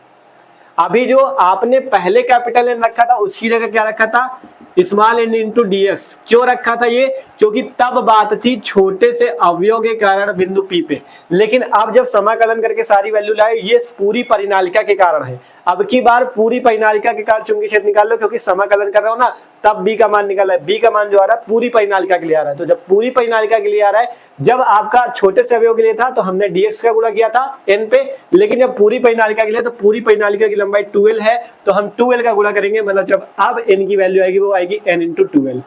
अभी जो आपने पहले कैपिटल एन रखा था उसकी जगह क्या रखा था, स्मॉल एन इंटू डीएक्स। क्यों रखा था ये, क्योंकि तब बात थी छोटे से अवयव के कारण बिंदु पी पे, लेकिन अब जब समाकलन करके सारी वैल्यू लाए ये पूरी परिनालिका के कारण है। अब की बार पूरी परिनालिका के कारण चुंबकीय क्षेत्र निकाल लो, क्योंकि समाकलन कर रहा हो ना, तब बी का मान निकल रहा है। बी का मान जो आ रहा है पूरी परिनालिका के लिए आ रहा है। तो जब पूरी परिनालिका के लिए आ रहा है, जब आपका छोटे से अवयव के लिए था तो हमने डीएक्स का गुणा किया था एन पे, लेकिन जब पूरी परिनालिका के लिए, तो पूरी परिनालिका की लंबाई 2l है तो हम 2l का गुणा करेंगे, मतलब जब अब n की वैल्यू आएगी वो आएगी n इंटू 2l।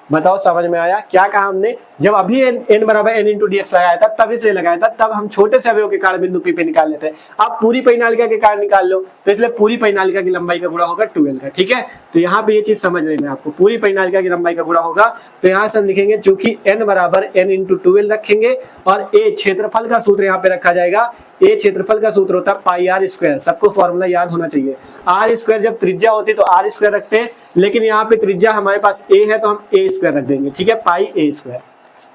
बताओ समझ में आया क्या कहा हमने, जब अभी n बराबर n इंटू डीएक्स लगाया था तब इसलिए लगाया था, तब हम छोटे से अवयव के कारण बिंदु पी पे निकाल लेते हैं। आप पूरी परिनालिका के कारण निकाल लो तो इसलिए पूरी परिनालिका की लंबाई का गुणा होगा 2l का। ठीक है, तो यहाँ पे ये चीज समझ लेना आपको, पूरी परिनालिका की लंबाई का गुणा होगा। तो यहाँ से हम लिखेंगे चूंकि n बराबर n इंटू 2l रखेंगे और a क्षेत्रफल का सूत्र यहाँ पे रखा जाएगा। ए क्षेत्रफल का सूत्र होता है पाई आर स्क्वायर, सबको फॉर्मूला याद होना चाहिए। आर स्क्वायर जब त्रिज्या होती है तो आर स्क्वायर रखते हैं, लेकिन यहाँ पे त्रिज्या हमारे पास ए है तो हम ए स्क्वायर रख देंगे। ठीक है, पाई ए स्क्वायर।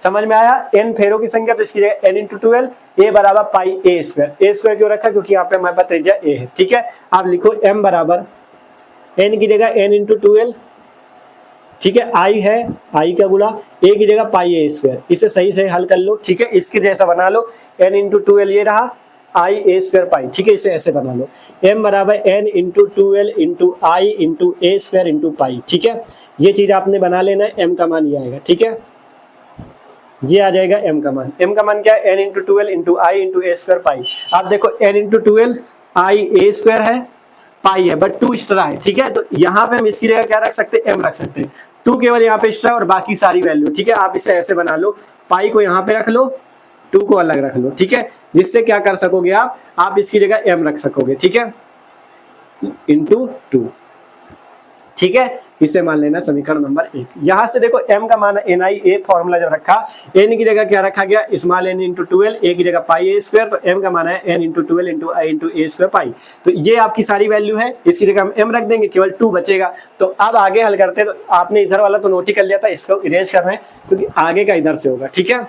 समझ में आया, एन फेरों की संख्या तो इसकी जगह एन इंटू 2l, ए बराबर पाई ए स्क्वायर। ए स्क्वायर क्यों रखा, क्योंकि यहाँ पे हमारे पास त्रिज्या ए है। ठीक है, आप लिखो m बराबर n की जगह n इंटू 2l, ठीक है, आई है आई का गुणा ए की जगह पाई ए स्क्वायर। इसे सही से हल कर लो। ठीक है, इसके जैसा बना लो, n इंटू 2l ये रहा, आई ए स्क्वायर पाई। ठीक है, इसे ऐसे बना लो, m बराबर n into 2l into I into A square into पाई। ठीक है, ये चीज आपने बना लेना है, m का मान ये आएगा। ठीक है, ये आ जाएगा m का मान। m का मान क्या है, n into 2l into I into A square pi. आप देखो n into 2l I A square है, पाई है, बट 2 एक्स्ट्रा है। ठीक है, तो यहाँ पे हम इसकी जगह क्या रख सकते हैं, m रख सकते हैं। 2 केवल यहाँ पे एक्स्ट्रा और बाकी सारी वैल्यू। ठीक है, आप इसे ऐसे बना लो, पाई को यहाँ पे रख लो, 2 को अलग रख लो। ठीक है, जिससे क्या कर सकोगे आप इसकी जगह m रख सकोगे। ठीक है, इंटू 2। ठीक है, इसे मान लेना समीकरण नंबर 1। यहां से देखो m का मान एन आई ए, फॉर्मूला जब रखा n की जगह क्या रखा गया, small n into 2l, a की जगह पाई ए स्क्वायर, तो m का मान है n into 2l into I into A square pi. तो ये आपकी सारी वैल्यू है, इसकी जगह हम m रख देंगे, केवल 2 बचेगा। तो अब आगे हल करते हैं, तो आपने इधर वाला तो नोट ही कर लिया था, इसको इरेज कर रहे हैं क्योंकि आगे का इधर से होगा। ठीक है,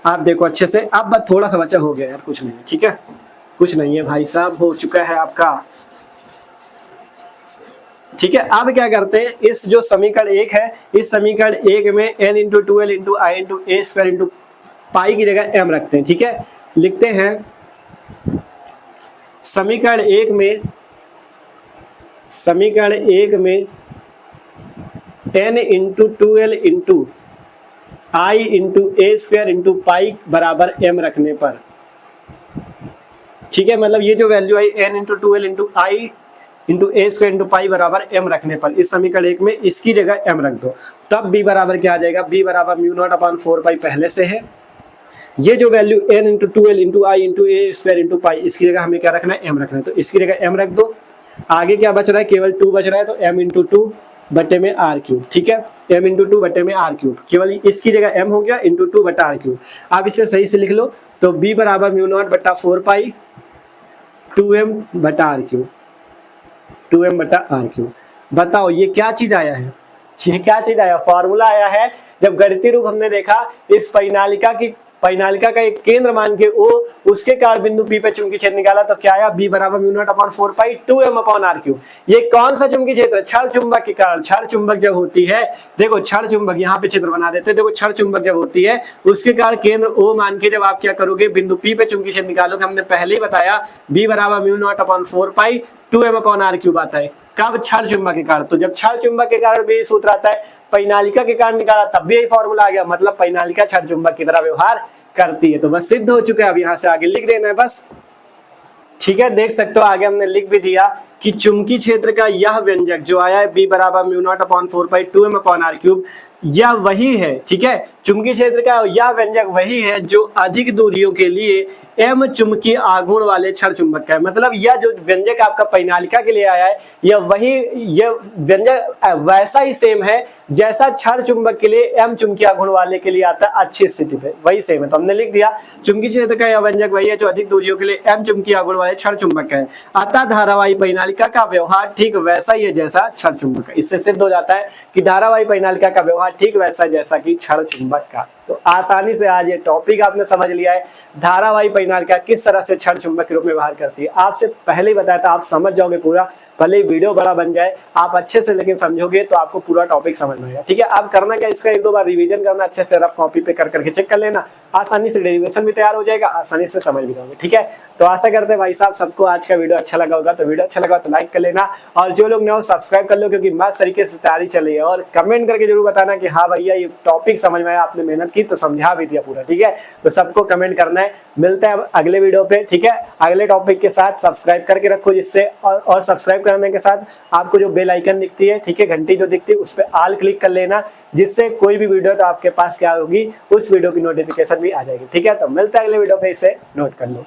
आप देखो अच्छे से, अब बस थोड़ा सा बचा हो गया यार, कुछ नहीं है। ठीक है, कुछ नहीं है भाई साहब, हो चुका है आपका। ठीक है, अब क्या करते हैं, इस जो समीकरण 1 है, इस समीकरण 1 में n into 2l into I into A square into पाई की जगह m रखते हैं। ठीक है, लिखते हैं समीकरण 1 में n into 2l into I into A square into पाई बराबर m रखने पर। ठीक है, मतलब ये जो value I n into 2l into I into A square into पाई बराबर m रखने पर, इस समीकरण 1 में इसकी जगह m रख दो, तब b बराबर क्या आ जाएगा, b बराबर म्यू नॉट अपॉन 4 पाई पहले से है। ये जो value n into 2l into I into A square into pi, इसकी जगह हमें क्या रखना है, m रखना है, तो इसकी जगह m रख दो। आगे क्या बच रहा है, केवल 2 बच रहा है, तो m इंटू 2 बटे में आर क्यूब। ठीक है, m इंटू 2 बटे में आर क्यूब, केवल इसकी जगह m हो गया इंटू 2 बटा आर क्यूब। आप इसे सही से लिख लो, तो b बराबर म्यू नॉट बटा 4 पाई 2m बटा आर क्यूब, 2m बटा आर क्यूब। बताओ ये क्या चीज आया है, ये क्या चीज आया, फॉर्मूला आया है। जब गणितीय रूप हमने देखा, इस परिनालिका का एक केंद्र मान के ओ उसके कारण बिंदु P पे चुंबकीय क्षेत्र निकाला, तो क्या आया, B बराबर mu naught upon 4 pi 2m upon R cube. ये कौन सा चुंबकीय क्षेत्र, क्षण चुंबक के कारण। क्षण चुंबक जब होती है, देखो क्षण चुंबक, यहाँ पे चित्र बना देते हैं, देखो क्षण चुंबक जब होती है उसके कारण केंद्र O मान के जब आप क्या करोगे, बिंदु P पे चुंबकीय क्षेत्र निकालोगे। हमने पहले ही बताया B बराबर mu naught upon 4 pi 2m upon R cube आता है। कब, क्षण चुंबक के कारण। तो जब क्षण चुंबक के कारण भी सूत्र आता है, परिनालिका के कारण निकाला तब भी यही फॉर्मूला आ गया, मतलब परिनालिका क्षण चुंबक की तरह व्यवहार करती है। तो बस सिद्ध हो चुका है, अब यहाँ से आगे लिख देना है बस। ठीक है, देख सकते हो आगे हमने लिख भी दिया कि चुंबकीय क्षेत्र का यह व्यंजक जो आया है, B बराबर mu naught upon 4 pi 2m upon R cube, यह वही है। ठीक है, चुंबकीय क्षेत्र का यह व्यंजक वही है जो अधिक दूरियों के लिए m चुंबकीय आघूर्ण वाले क्षण चुंबक का है। मतलब यह जो व्यंजक आपका परिनालिका के लिए आया है, यह व्यंजक वैसा ही सेम है जैसा क्षण चुंबक के लिए m चुंबकीय आघूर्ण वाले के लिए आता है अच्छी स्थिति पे, वही सेम है। तो हमने लिख दिया चुंबकीय क्षेत्र का यह व्यंजक वही है जो अधिक दूरियों के लिए m चुंबकीय आघूर्ण वाले क्षण चुंबक का है। अतः धारावाही परिनालिका का व्यवहार ठीक वैसा ही है जैसा क्षण चुंबक का। इससे सिद्ध हो जाता है कि धारावाही परिनालिका का व्यवहार ठीक वैसा जैसा कि क्षण चुंबक का। तो आसानी से आज ये टॉपिक आपने समझ लिया है, धारावाही परिनालिका किस तरह से क्षण चुंबक के रूप में व्यवहार करती है। आपसे पहले ही बताया था, आप समझ जाओगे पूरा, भले वीडियो बड़ा बन जाए, आप अच्छे से लेकिन समझोगे तो आपको पूरा टॉपिक समझ में आएगा। ठीक है, अब करना क्या, इसका एक दो बार रिवीजन करना, अच्छे से रफ कॉपी पे कर करके चेक कर लेना, आसानी से डेरिवेशन भी तैयार हो जाएगा, आसानी से समझ भी जाओगे। ठीक है, तो आशा करते हैं भाई साहब सबको आज का वीडियो अच्छा लगा होगा। तो वीडियो अच्छा लगा तो लाइक कर लेना, और जो लोग नए हो सब्सक्राइब कर लो, क्योंकि मस्त तरीके से तैयारी चल रही है। और कमेंट करके जरूर बताना कि हाँ भैया ये टॉपिक समझ में आया, आपने मेहनत की तो समझा भी दिया पूरा। ठीक है, तो सबको कमेंट करना है। मिलते हैं अगले वीडियो पे। ठीक है, अगले टॉपिक के साथ सब्सक्राइब करके रखो, जिससे और सब्सक्राइब करने के साथ आपको जो बेल आइकन दिखती है, ठीक है, घंटी जो दिखती है, उस पर ऑल क्लिक कर लेना, जिससे कोई भी वीडियो तो आपके पास क्या होगी, उस वीडियो की नोटिफिकेशन भी आ जाएगी। ठीक है, तो मिलते हैं अगले वीडियो पे, इसे नोट कर लो।